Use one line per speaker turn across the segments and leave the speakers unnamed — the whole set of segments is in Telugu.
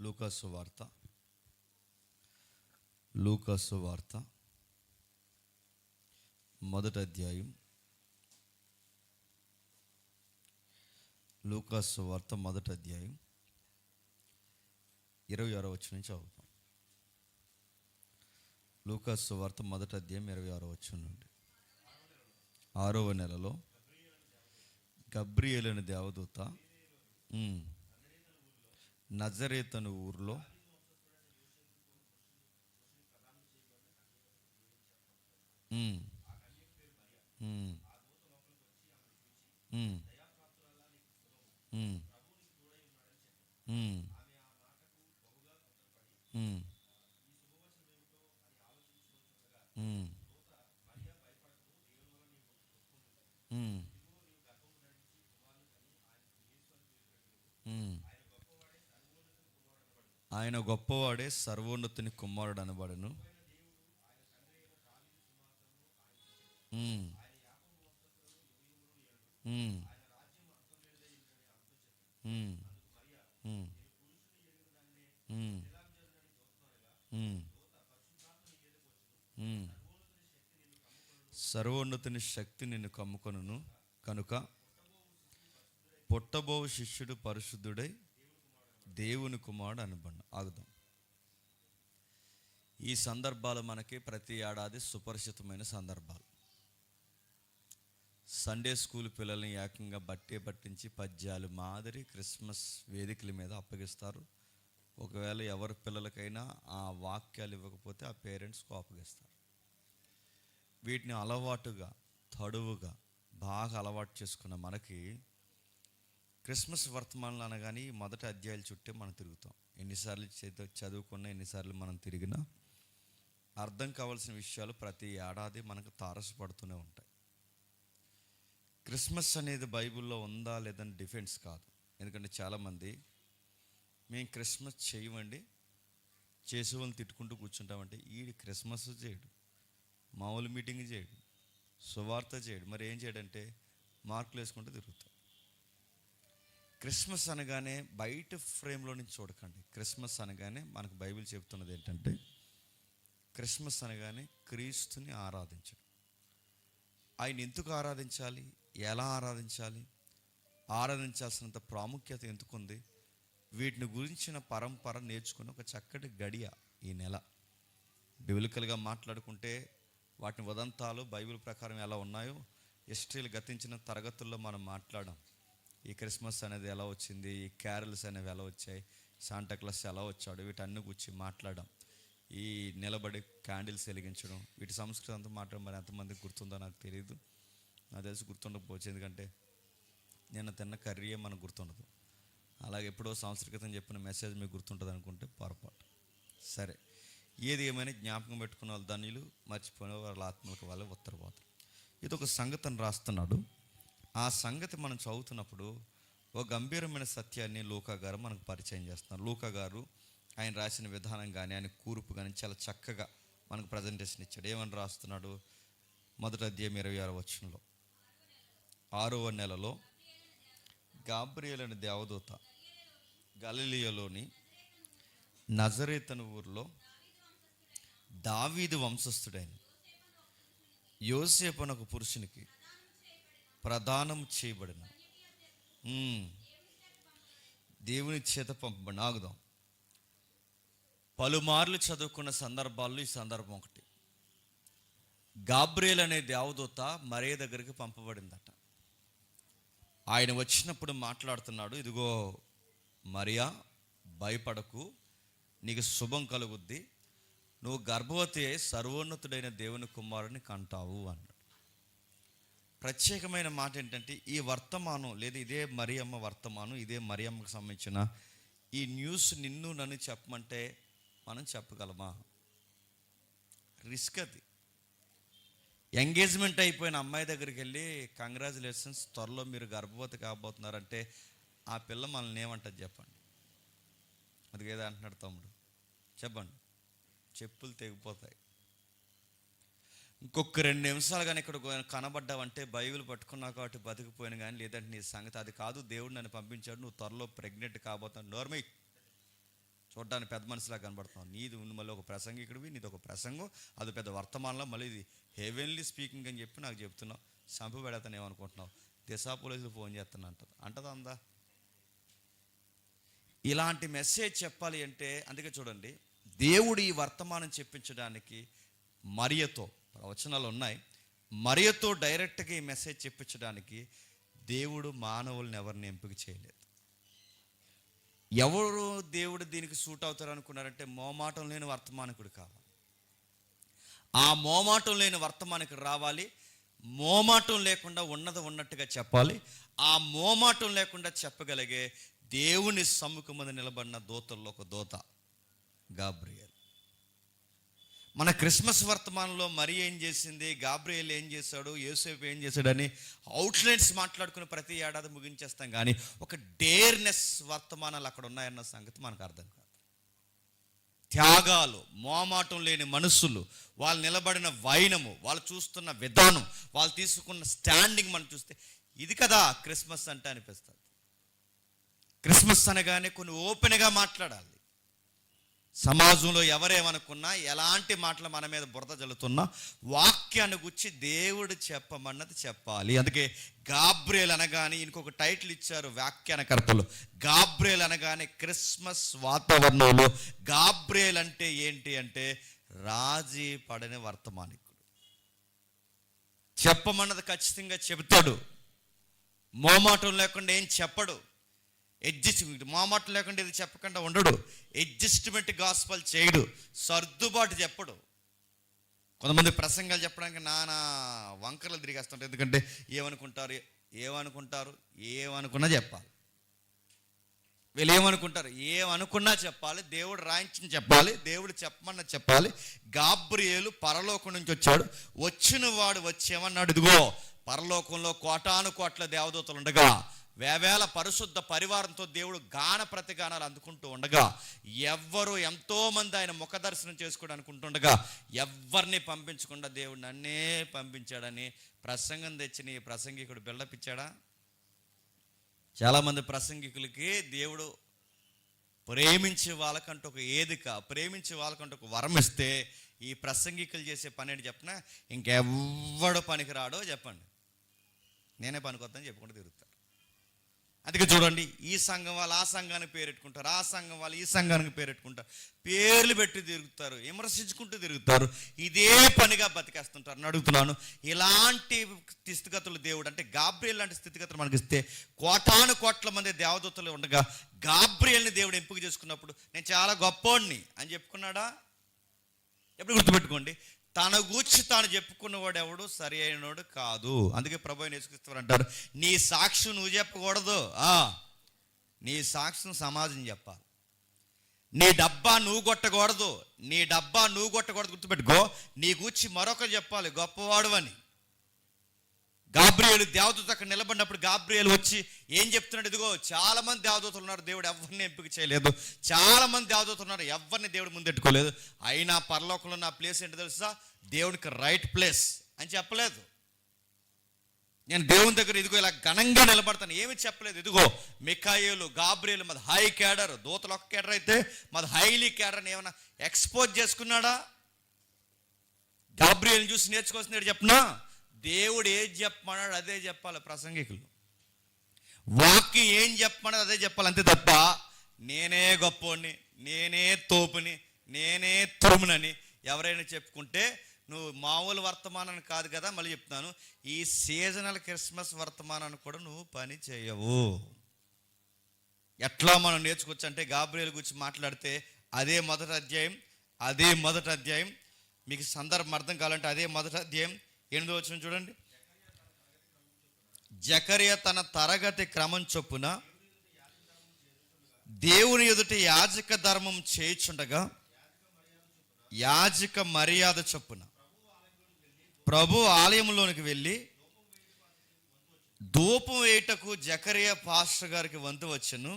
లూకాసు వార్త మొదటి అధ్యాయం. లూకాసు వార్త మొదటి అధ్యాయం 26వ వచనం నుంచి చదువుతాం. లూకాసు వార్త మొదటి అధ్యాయం 26వ వచనం నుండి. 6వ నెలలో గబ్రియేలు అనే దేవదూత నజరేతను ఊరిలో ఆయన గొప్పవాడే, సర్వోన్నతుని కుమారుడు అనబడను. సర్వోన్నతుని శక్తి నిన్ను కమ్ముకొనును కనుక పుట్టబో శిష్యుడు పరిశుద్ధుడై దేవుని కుమారుడు అనబడను. ఆగుదాం. ఈ సందర్భాలు మనకి ప్రతి ఏడాది సుపరిచితమైన సందర్భాలు. సండే స్కూల్ పిల్లల్ని ఏకంగా పట్టించి పద్యాలు మాదిరి క్రిస్మస్ వేదికల మీద అప్పగిస్తారు. ఒకవేళ ఎవరి పిల్లలకైనా ఆ వాక్యాలు ఇవ్వకపోతే ఆ పేరెంట్స్కు అప్పగిస్తారు. వీటిని అలవాటుగా తడువుగా బాగా అలవాటు చేసుకున్న మనకి క్రిస్మస్ వర్తమానాలు అనగానే మొదటి అధ్యాయాల చుట్టే మనం తిరుగుతాం. ఎన్నిసార్లు చదువుకున్నా, ఎన్నిసార్లు మనం తిరిగినా అర్థం కావాల్సిన విషయాలు ప్రతి ఏడాది మనకు తారసపడుతూనే ఉంటాయి. క్రిస్మస్ అనేది బైబిల్లో ఉందా లేదని డిఫెన్స్ కాదు. ఎందుకంటే చాలామంది మేము క్రిస్మస్ చేయమండి, చేసే వాళ్ళని తిట్టుకుంటూ కూర్చుంటామంటే ఈడు క్రిస్మస్ చేయడు, మామూలు మీటింగ్ చేయడు, సువార్త చేయడు, మరి ఏం చేయడంటే మార్కులు వేసుకుంటూ తిరుగుతాం. క్రిస్మస్ అనగానే బయట ఫ్రేమ్లో నుంచి చూడకండి. క్రిస్మస్ అనగానే మనకు బైబిల్ చెబుతున్నది ఏంటంటే క్రిస్మస్ అనగానే క్రీస్తుని ఆరాధించడం. ఆయన ఎందుకు ఆరాధించాలి, ఎలా ఆరాధించాలి, ఆరాధించాల్సినంత ప్రాముఖ్యత ఎందుకుంది, వీటిని గురించిన పరంపర నేర్చుకుని ఒక చక్కటి గడియ ఈ నెల. బిబిలికల్గా మాట్లాడుకుంటే వాటిని ఉదంతాలు బైబిల్ ప్రకారం ఎలా ఉన్నాయో హిస్టరీలు గతించిన తరగతుల్లో మనం మాట్లాడాం. ఈ క్రిస్మస్ అనేది ఎలా వచ్చింది, ఈ క్యారల్స్ అనేవి ఎలా వచ్చాయి, శాంటాక్లాస్ ఎలా వచ్చాడు, వీటన్ని గురించి మాట్లాడాం. ఈ నిలబడి క్యాండిల్స్ వెలిగించడం, వీటి సంస్కృతి అంతా మాట్లాడడం. మరి ఎంతమందికి గుర్తుందో నాకు తెలియదు, నాకు తెలిసి గుర్తుండకపోవచ్చు. ఎందుకంటే నిన్న తిన్న కర్రీయే మనకు గుర్తుండదు. అలాగే ఎప్పుడో సంవత్సరం క్రితం చెప్పిన మెసేజ్ మీకు గుర్తుంటుంది అనుకుంటే పొరపాటు. సరే, ఏది ఏమైనా జ్ఞాపకం పెట్టుకున్న వాళ్ళు ధన్యులు, మర్చిపోయిన వాళ్ళ ఆత్మలకు వాళ్ళు ఉత్తరపోతారు. ఇది ఒక సంగతిని రాస్తున్నాడు. ఆ సంగతి మనం చదువుతున్నప్పుడు ఒక గంభీరమైన సత్యాన్ని లూకా గారు మనకు పరిచయం చేస్తున్నారు. లూకా గారు ఆయన రాసిన విధానం కానీ ఆయన కూర్పు కానీ చాలా చక్కగా మనకు ప్రజెంటేషన్ ఇచ్చాడు. ఏమని రాస్తున్నాడు? మొదటి అధ్యాయం 26వ వచనంలో 6వ నెలలో గాబ్రియేలు అనే దేవదూత గలిలయలోని నజరేతను ఊరిలో దావీదు వంశస్థుడైన యోసేపు అనే ఒక పురుషునికి ప్రదానం చేయబడిన దేవుని చేత పంపబడిన. ఆగుదాం. పలుమార్లు చదువుకున్న సందర్భాల్లో ఈ సందర్భం ఒకటి. గాబ్రియేలు అనే దేవదూత మరియ దగ్గరికి పంపబడిందట. ఆయన వచ్చినప్పుడు మాట్లాడుతున్నాడు, ఇదిగో మరియా, భయపడకు, నీకు శుభం కలుగుద్ది, నువ్వు గర్భవతి అయి సర్వోన్నతుడైన దేవుని కుమారుని కంటావు అన్నాడు. ప్రత్యేకమైన మాట ఏంటంటే ఈ వర్తమానం లేదా ఇదే మరియమ్మ వర్తమానం, ఇదే మరియమ్మకు సంబంధించిన ఈ న్యూస్ నిన్ను నన్ను చెప్పమంటే మనం చెప్పగలమా? రిస్క్ అది. ఎంగేజ్మెంట్ అయిపోయిన అమ్మాయి దగ్గరికి వెళ్ళి కంగ్రాచులేషన్స్, త్వరలో మీరు గర్భవతి కాబోతున్నారంటే ఆ పిల్ల మనల్ని ఏమంటుంది చెప్పండి? అది ఏదో అంటున్నాడు తమ్ముడు, చెప్పండి, చెప్పులు తెగిపోతాయి. ఇంకొక 2 నిమిషాలు కానీ ఇక్కడ కనబడ్డావంటే బైబిల్ పట్టుకున్నా కాబట్టి బతికిపోయాను, కానీ లేదంటే నీ సంగతి అది కాదు, దేవుడు నన్ను పంపించాడు, నువ్వు త్వరలో ప్రెగ్నెంట్ కాబోతావు, నోర్మై చూడ్డానికి పెద్ద మనిషిలా కనబడుతున్నావు, నీది మళ్ళీ ఒక ప్రసంగికుడివి, నీది ఒక ప్రసంగం, అది పెద్ద వర్తమానంలో మళ్ళీ ఇది హెవెన్లీ స్పీకింగ్ అని చెప్పి నాకు చెప్తున్నావు. చంపి పెడతాను ఏమనుకుంటున్నావు, దిశా పోలీసులు ఫోన్ చేస్తాను అంటదా అందా? ఇలాంటి మెసేజ్ చెప్పాలి అంటే అందుకే చూడండి, దేవుడు ఈ వర్తమానం చెప్పించడానికి మరియతో, ప్రవచనాలు ఉన్నాయి, మరియతో డైరెక్ట్గా ఈ మెసేజ్ చెప్పించడానికి దేవుడు మానవుల్ని ఎవరిని ఎంపిక చేయలేదు. ఎవరు దేవుడు దీనికి సూట్ అవుతారు అనుకున్నారంటే మోమాటం లేని వర్తమానికుడు కావాలి. ఆ మోమాటం లేని వర్తమానికుడు రావాలి. మోమాటం లేకుండా ఉన్నది ఉన్నట్టుగా చెప్పాలి. ఆ మోమాటం లేకుండా చెప్పగలిగే దేవుని సమ్ముఖం మీద నిలబడిన దూతల్లో ఒక దూత గాబ్రియేల్. మన క్రిస్మస్ వర్తమానంలో మరి ఏం చేసింది, గాబ్రియేల్ ఏం చేశాడు, యోసేపు ఏం చేశాడని అవుట్లైన్స్ మాట్లాడుకుని ప్రతి ఏడాది ముగించేస్తాం. కానీ ఒక డేర్నెస్ వర్తమానాలు అక్కడ ఉన్నాయన్న సంగతి మనకు అర్థం కాదు. త్యాగాలు, మోమాటం లేని మనుషులు, వాళ్ళు నిలబడిన వైనము, వాళ్ళు చూస్తున్న విధానం, వాళ్ళు తీసుకున్న స్టాండింగ్ మనం చూస్తే ఇది కదా క్రిస్మస్ అంటే అనిపిస్తుంది. క్రిస్మస్ అనగానే కొన్ని ఓపెన్గా మాట్లాడాలి. సమాజంలో ఎవరేమనుకున్నా, ఎలాంటి మాటలు మన మీద బురద జల్లుతున్నా వాక్యాన్ని గురించి దేవుడు చెప్పమన్నది చెప్పాలి. అందుకే గాబ్రియేల్ అనగానే ఇంకొక టైటిల్ ఇచ్చారు వ్యాఖ్యానకర్తలు. గాబ్రియేల్ అనగానే క్రిస్మస్ వాతావరణంలో గాబ్రియేల్ అంటే ఏంటి అంటే రాజీ పడని వర్తమానికుడు. చెప్పమన్నది ఖచ్చితంగా చెబుతాడు, మోమాటం లేకుండా ఏం చెప్పడు. అడ్జస్ట్మెంట్, మామాటం లేకుండా ఇది చెప్పకుండా ఉండడు. అడ్జస్ట్మెంట్ గాస్పల్ చేయడు, సర్దుబాటు చెప్పడు. కొంతమంది ప్రసంగాలు చెప్పడానికి నానా వంకరలు తిరిగేస్తుంటారు. ఎందుకంటే ఏమనుకుంటారు ఏమనుకున్నా చెప్పాలి. వీళ్ళు ఏమనుకున్నా చెప్పాలి. దేవుడు రాయించిన చెప్పాలి, దేవుడు చెప్పమన్న చెప్పాలి. గాబ్రియేలు పరలోకం నుంచి వచ్చాడు. వచ్చిన వాడు వచ్చేమన్నాడు, ఇదిగో పరలోకంలో కోటాను కోట్ల దేవదూతలు ఉండగా, వేవేల పరిశుద్ధ పరివారంతో దేవుడు గాన ప్రతిగానాలు అందుకుంటూ ఉండగా, ఎవ్వరు ఎంతోమంది ఆయన ముఖ దర్శనం చేసుకోవడం అనుకుంటుండగా ఎవరిని పంపించకుండా దేవుడు నన్నే పంపించాడని ప్రసంగం తెచ్చిన ఈ ప్రసంగికుడు బిల్డప్ ఇచ్చాడా? చాలామంది ప్రసంగికులకి దేవుడు ప్రేమించే వాళ్ళకంటూ ఒక ఏదిక, ప్రేమించే వాళ్ళకంటూ ఒక వరం ఇస్తే ఈ ప్రసంగికులు చేసే పని ఏంటి చెప్పినా, ఇంకెవ్వడు పనికిరాడో చెప్పండి, నేనే పనికొద్దని చెప్పుకుంటూ తిరుగుతారు. అందుకే చూడండి, ఈ సంఘం వాళ్ళు ఆ సంఘానికి పేరెట్టుకుంటారు, ఆ సంఘం వాళ్ళు ఈ సంఘానికి పేరెట్టుకుంటారు, పేర్లు పెట్టి తిరుగుతారు, విమర్శించుకుంటూ తిరుగుతారు, ఇదే పనిగా బతికేస్తుంటారు. నేను అడుగుతున్నాను, ఇలాంటి స్థితిగతులు దేవుడు అంటే గాబ్రియేల్ లాంటి స్థితిగతులు మనకి ఇస్తే, కోటాను కోట్ల మంది దేవదూతలు ఉండగా గాబ్రియేల్ని దేవుడు ఎంపిక చేసుకున్నప్పుడు నేను చాలా గొప్పోడిని అని చెప్పుకున్నాడా? ఎప్పుడు గుర్తుపెట్టుకోండి, తన గూర్చి తాను చెప్పుకున్నవాడు ఎవడు సరి అయినోడు కాదు. అందుకే ప్రభువు యేసుక్రీస్తు అంటారు, నీ సాక్షి నువ్వు చెప్పకూడదు, నీ సాక్షిని సమాజం చెప్పాలి. నీ డబ్బా నువ్వు కొట్టకూడదు, గుర్తుపెట్టుకో. నీ గూర్చి మరొకరు చెప్పాలి గొప్పవాడు అని. గాబ్రియేలు దేవదూత అక్కడ నిలబడినప్పుడు గాబ్రియేలు వచ్చి ఏం చెప్తున్నాడు, ఇదిగో చాలా మంది దేవదూతలు ఉన్నారు, దేవుడు ఎవరిని ఎంపిక చేయలేదు, చాలా మంది దేవదూతలు ఉన్నారు, ఎవరిని దేవుడు ముందెట్టుకోలేదు, అయినా పరలోకంలో నా ప్లేస్ ఏంటో తెలుసా, దేవుడికి రైట్ ప్లేస్ అని చెప్పలేదు. నేను దేవుని దగ్గర ఇదిగో ఇలా ఘనంగా నిలబడతాను ఏమి చెప్పలేదు. ఇదిగో మిఖాయేలు, గాబ్రియేలు మాది హై క్యాడర్, దూతలు ఒక క్యాడర్ అయితే మాది హైలీ క్యాడర్ అని ఏమైనా ఎక్స్పోజ్ చేసుకున్నాడా? గాబ్రియేలుని చూసి నేర్చుకోవాల్సింది చెప్పనా, దేవుడు ఏం చెప్పమన్నాడు అదే చెప్పాలి. ప్రసంగికులు వాక్యం ఏం చెప్పమన్నాడు అదే చెప్పాలి, అంతే తప్ప నేనే గొప్పోడిని, నేనే తోపుని, నేనే తురుమునని ఎవరైనా చెప్పుకుంటే నువ్వు మామూలు వర్తమానాన్ని కాదు కదా. మళ్ళీ చెప్తున్నాను, ఈ సీజనల్ క్రిస్మస్ వర్తమానాన్ని కూడా నువ్వు పని చేయవు. ఎట్లా మనం నేర్చుకోవచ్చు అంటే, గాబ్రియేలు గురించి మాట్లాడితే అదే మొదటి అధ్యాయం మీకు సందర్భం అర్థం కావాలంటే అదే మొదటి అధ్యాయం 8వ వచనం చూడండి. జకరియా తన తరగతి క్రమం చొప్పున దేవుని ఎదుట యాజక ధర్మం చేయుచుండగా, యాజక మర్యాద చొప్పున ప్రభు ఆలయంలోనికి వెళ్ళి ధూపం వేయటకు జకరియా పాస్టర్ గారికి వంతు వచ్చెను.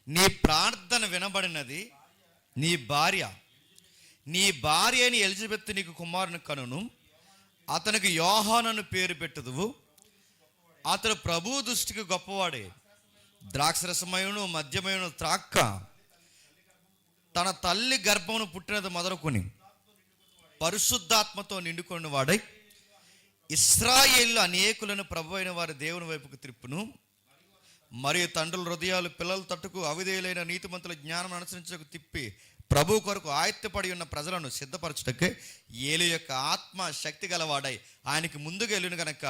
నీ ప్రార్థన వినబడినది. నీ భార్య అని ఎలిజబెత్ నీకు కుమారుని కనును, అతనికి యోహానను పేరు పెట్టుదువు. అతడు ప్రభు దృష్టికి గొప్పవాడే. ద్రాక్షరసమయును మద్యమయును త్రాక్క తన తల్లి గర్భమును పుట్టినది మొదలుకొని పరిశుద్ధాత్మతో నిండుకొని వాడై ఇశ్రాయేలు అనేకులను ప్రభు అయిన వారి దేవుని వైపుకు త్రిప్పును. మరియు తండ్రుల హృదయాలు పిల్లల తట్టుకు అవిధేయులైన నీతిమంతుల జ్ఞానం అనుసరించకు తిప్పి ప్రభు కొరకు ఆయత్తపడి ఉన్న ప్రజలను సిద్ధపరచుటకే ఏలి యొక్క ఆత్మ శక్తి గలవాడై ఆయనకి ముందుకు వెళ్ళిన గనక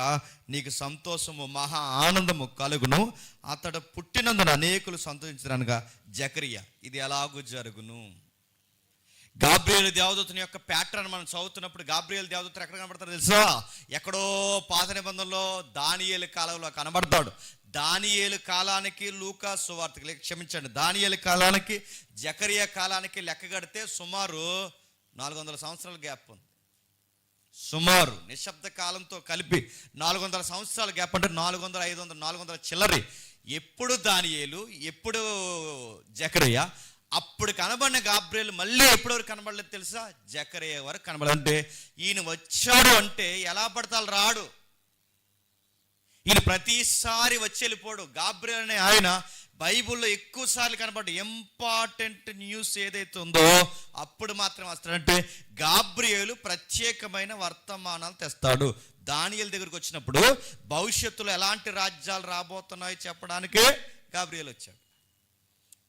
నీకు సంతోషము మహా ఆనందము కలుగును. అతడు పుట్టినందున అనేకులు సంతోషించరనగా జకరియా. ఇది ఎలాగూ జరుగును. గాబ్రియేలు దేవదూతని యొక్క ప్యాటర్న్ మనం చదువుతున్నప్పుడు గాబ్రియేలు దేవదూత ఎక్కడ కనబడతాడు తెలుసా? ఎక్కడో పాత నిబంధనలో దానియేలు కాలంలో కనబడతాడు. దానియేలు కాలానికి లూకా సువార్తకి క్షమించండి, దానియేలు కాలానికి జకరియా కాలానికి లెక్క కడితే సుమారు 400 సంవత్సరాల గ్యాప్ ఉంది. సుమారు నిశ్శబ్ద కాలంతో కలిపి 400 సంవత్సరాల గ్యాప్, అంటే 400, 500, 400 చిల్లరి. ఎప్పుడు దానియేలు, ఎప్పుడు జకరియా. అప్పుడు కనబడిన గాబ్రియేలు మళ్ళీ ఎప్పటివరకు కనబడలేదు తెలుసా? జకరియా వరకు కనబడలేదు. అంటే ఈయన వచ్చాడు అంటే ఎలా పడతాడు రాడు. ఈయన ప్రతిసారి వచ్చి వెళ్ళిపోడు. గాబ్రియేలు అనే ఆయన బైబిల్లో ఎక్కువ సార్లు కనబడ్డ ఇంపార్టెంట్ న్యూస్ ఏదైతే ఉందో అప్పుడు మాత్రం వస్తాడంటే గాబ్రియేలు ప్రత్యేకమైన వర్తమానాలు తెస్తాడు. దానియేలు దగ్గరికి వచ్చినప్పుడు భవిష్యత్తులో ఎలాంటి రాజ్యాలు రాబోతున్నాయో చెప్పడానికే గాబ్రియేలు వచ్చాడు.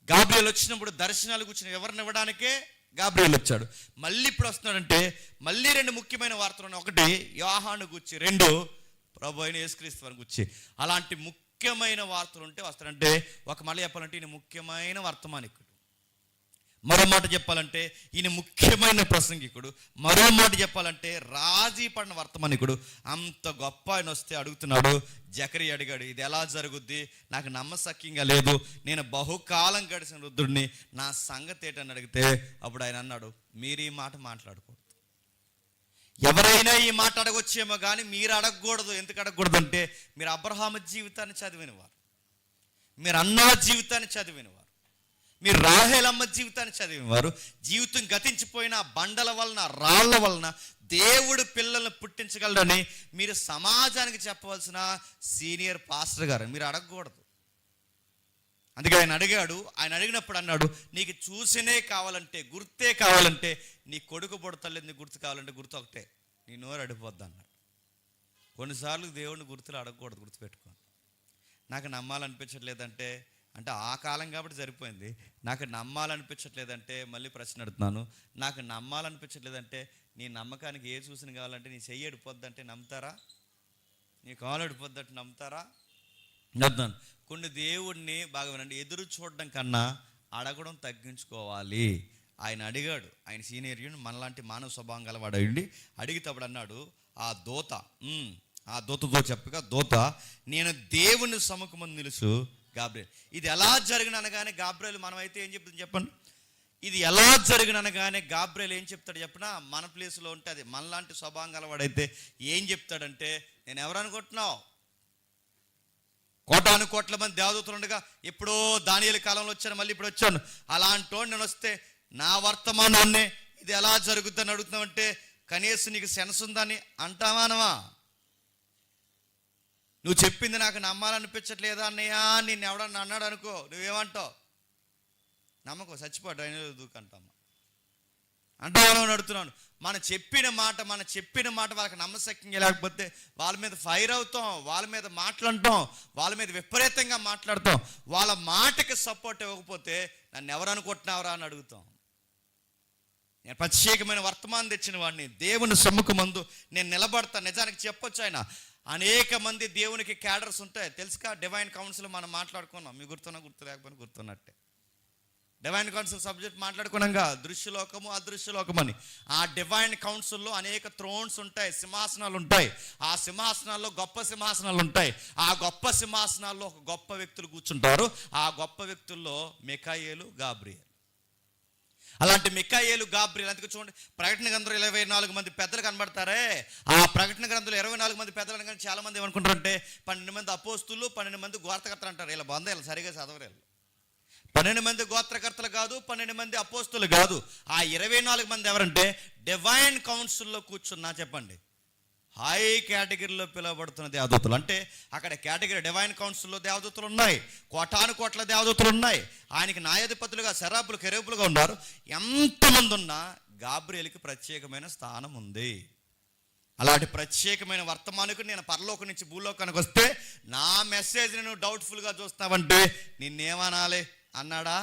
గాబ్రియేలు వచ్చినప్పుడు దర్శనాలు కూర్చుని ఎవరిని ఇవ్వడానికే గాబ్రియేలు వచ్చాడు. మళ్ళీ ఇప్పుడు వస్తున్నాడంటే మళ్ళీ 2 ముఖ్యమైన వార్తలు ఉన్నాయి. ఒకటి యోహాను గురించి, 2 ప్రభు అయిన యేసుక్రీస్తు వారి గురించి. అలాంటి ముఖ్యమైన వార్తలు ఉంటే వస్తాడంటే ఒక మళ్ళీ చెప్పాలంటే ఈయన ముఖ్యమైన వర్తమానికుడు. మరో మాట చెప్పాలంటే ఈయన ముఖ్యమైన ప్రసంగికుడు. మరో మాట చెప్పాలంటే రాజీ పడిన వర్తమానికుడు. అంత గొప్ప ఆయన వస్తే అడుగుతున్నాడు. జకరియా అడిగాడు, ఇది ఎలా జరుగుద్ది? నాకు నమ్మశక్యంగా లేదు. నేను బహుకాలం గడిచిన వృద్ధుడిని, నా సంగతి ఏంటని అడిగితే అప్పుడు ఆయన అన్నాడు, మీరు ఈ మాట మాట్లాడకూడదు. ఎవరైనా ఈ మాట అడగొచ్చేమో కానీ మీరు అడగకూడదు. ఎందుకు అడగకూడదు అంటే మీరు అబ్రహాము జీవితాన్ని చదివినవారు, మీరు అన్నా జీవితాన్ని చదివినవారు, మీరు రాహేలమ్మ జీవితాన్ని చదివినవారు. జీవితం గతించిపోయిన బండల వలన రాళ్ల వలన దేవుడు పిల్లల్ని పుట్టించగలడని మీరు సమాజానికి చెప్పవలసిన సీనియర్ పాస్టర్ గారు. మీరు అడగకూడదు. అందుకే ఆయన అడిగాడు. ఆయన అడిగినప్పుడు అన్నాడు, నీకు చూసినే కావాలంటే, గుర్తే కావాలంటే, నీ కొడుకు పుడతలేదు, నీ గుర్తు కావాలంటే గుర్తు ఒకటే, నీ నోరు అడిపోద్ది అన్నాడు. కొన్నిసార్లు దేవుడిని గుర్తులు అడగకూడదు, గుర్తుపెట్టుకోండి. నాకు నమ్మాలనిపించట్లేదంటే అంటే ఆ కాలం కాబట్టి సరిపోయింది. నాకు నమ్మాలనిపించట్లేదంటే మళ్ళీ ప్రశ్న అడుగుతున్నాను. నాకు నమ్మాలనిపించట్లేదంటే నీ నమ్మకానికి ఏ సూచన కావాలంటే నీ చెయ్యి అడిపోద్దంటే నమ్ముతారా? నీ కాలు అడిపోద్దంటే నమ్ముతారా? నమ్ముతాను. కొన్ని దేవుడిని బాగా వినండి, ఎదురు చూడడం కన్నా అడగడం తగ్గించుకోవాలి. ఆయన అడిగాడు. ఆయన సీనియర్ మనలాంటి మానవ స్వభావం గలవాడు అయ్యండి. అడిగితప్పుడు అన్నాడు ఆ దూతతో చెప్పగా, దూత నేను దేవుని సముఖం నిలుసు గాబ్రియేలు. ఇది ఎలా జరిగిన అనగానే గాబ్రియేలు, మనమైతే ఏం చెప్తుంది చెప్పండి? ఇది ఎలా జరిగిన అనగానే గాబ్రియేలు ఏం చెప్తాడు చెప్పిన? మన ప్లేస్లో ఉంటే అది మనలాంటి స్వభావం గలవాడైతే ఏం చెప్తాడంటే, నేను ఎవరు అనుకుంటున్నావు? కోటాను కోట్ల మంది దేవదూతలు ఉండగా ఎప్పుడో దానియేలు కాలంలో వచ్చాను, మళ్ళీ ఇప్పుడు వచ్చాను. అలాంటో నేను వస్తే నా వర్తమానాన్ని ఇది ఎలా జరుగుద్దని అడుగుతున్నావంటే కనీసం నీకు సెన్స్ ఉందని అంటావానవా? నువ్వు చెప్పింది నాకు నమ్మాలనిపించట్లేదా అన్నయ్యా, నిన్ను ఎవడన్నా అన్నాడు అనుకో, నువ్వేమంటావు? నమ్మకం చచ్చిపో, డ్రైనేజ్ దూకంటామా అంటామని అడుగుతున్నాను. మనం చెప్పిన మాట వాళ్ళకి నమ్మశక్యంగా లేకపోతే వాళ్ళ మీద ఫైర్ అవుతాం, వాళ్ళ మీద మాట్లాడటం, వాళ్ళ మీద విపరీతంగా మాట్లాడతాం. వాళ్ళ మాటకి సపోర్ట్ ఇవ్వకపోతే నన్ను ఎవరు అనుకుంటున్నావరా అని అడుగుతాం. నేను ప్రత్యేకమైన వర్తమానం తెచ్చిన వాడిని, దేవుని సమ్ముఖమందు నేను నిలబడతాను. నిజానికి చెప్పొచ్చు, ఆయన అనేక మంది దేవునికి క్యాడర్స్ ఉంటాయి తెలుసుకా. డివైన్ కౌన్సిల్ మనం మాట్లాడుకున్నాం, మీకు గుర్తున్నా గుర్తు లేకపోయినా గుర్తున్నట్టే. డివైన్ కౌన్సిల్ సబ్జెక్ట్ మాట్లాడుకున్నాగా, దృశ్యలోకము అదృశ్యలోకం అని. ఆ డివైన్ కౌన్సిల్లో అనేక థ్రోన్స్ ఉంటాయి, సింహాసనాలు ఉంటాయి. ఆ సింహాసనాల్లో గొప్ప సింహాసనాలు ఉంటాయి. ఆ గొప్ప సింహాసనాల్లో ఒక గొప్ప వ్యక్తులు కూర్చుంటారు. ఆ గొప్ప వ్యక్తుల్లో మిఖాయేలు, గాబ్రియేలు. అలాంటి మిఖాయేలు, గాబ్రియేలు. అందుకే చూడండి, ప్రకటన గ్రంథంలో 24 మంది పెద్దలు కనబడతారే. ఆ ప్రకటన గ్రంథంలో 24 మంది పెద్దలు అనగానే చాలా మంది ఏమనుకుంటారంటే 12 మంది అపోస్తులు, 12 మంది గోర్తకర్తలు అంటారు. ఇలా బంధ ఇలా సరిగా చదవరేళ్ళు. 12 మంది గోత్రకర్తలు కాదు, 12 మంది అపోస్తులు కాదు. ఆ 24 మంది ఎవరంటే డివైన్ కౌన్సిల్లో కూర్చున్నా చెప్పండి, హై కేటగిరీలో పిలువబడుతున్న దేవదూతలు. అంటే అక్కడ కేటగిరీ డివైన్ కౌన్సిల్లో దేవదూతలు ఉన్నాయి, కోటాను కోట్ల దేవదూతలు ఉన్నాయి. ఆయనకి న్యాయాధిపతులుగా శరాపులు కెరూపులుగా ఉన్నారు. ఎంతమంది ఉన్నా గాబ్రియేలుకి ప్రత్యేకమైన స్థానం ఉంది. అలాంటి ప్రత్యేకమైన వర్తమానికి నేను పరలోకం నుంచి భూలోకానికి వస్తే నా మెసేజ్ని నువ్వు డౌట్ఫుల్గా చూస్తావంటే నిన్నేమనాలి అన్నాడా?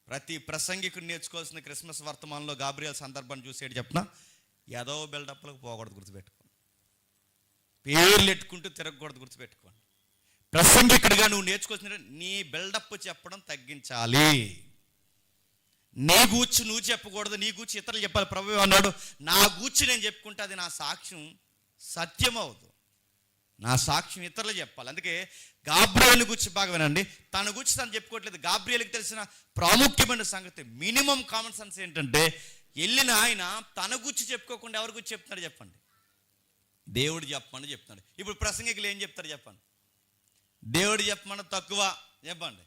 ప్రతి ప్రసంగికుడు నేర్చుకోవాల్సిన క్రిస్మస్ వర్తమానంలో గాబ్రియేల్ సందర్భాన్ని చూసేది చెప్పిన, ఏదో బిల్డప్లకు పోకూడదు, గుర్తుపెట్టుకోండి. పేర్లు ఎట్టుకుంటూ తిరగకూడదు, గుర్తుపెట్టుకోండి. ప్రసంగికుడిగా నువ్వు నేర్చుకోవాల్సిన నీ బిల్డప్ చెప్పడం తగ్గించాలి. నీ గూర్చి నువ్వు చెప్పకూడదు, నీ గూర్చి ఇతరులు చెప్పాలి. ప్రభువు అన్నాడు, నా గూర్చి నేను చెప్పుకుంటే అది నా సాక్ష్యం సత్యం అవుతుంది, నా సాక్ష్యం ఇతరులు చెప్పాలి. అందుకే గాబ్రియేలు గూర్చి బాగా వినండి. తన గూర్చి తను చెప్పుకోవట్లేదు. గాబ్రియేలుకి తెలిసిన ప్రాముఖ్యమైన సంగతి, మినిమం కామన్ సెన్స్ ఏంటంటే, వెళ్ళిన ఆయన తన గూర్చి చెప్పుకోకుండా ఎవరి గూర్చి చెప్తున్నాడు చెప్పండి? దేవుడు చెప్పమని చెప్తున్నాడు. ఇప్పుడు ప్రసంగికులు ఏం చెప్తారు చెప్పండి? దేవుడు చెప్పమన్నది తక్కువ చెప్పండి,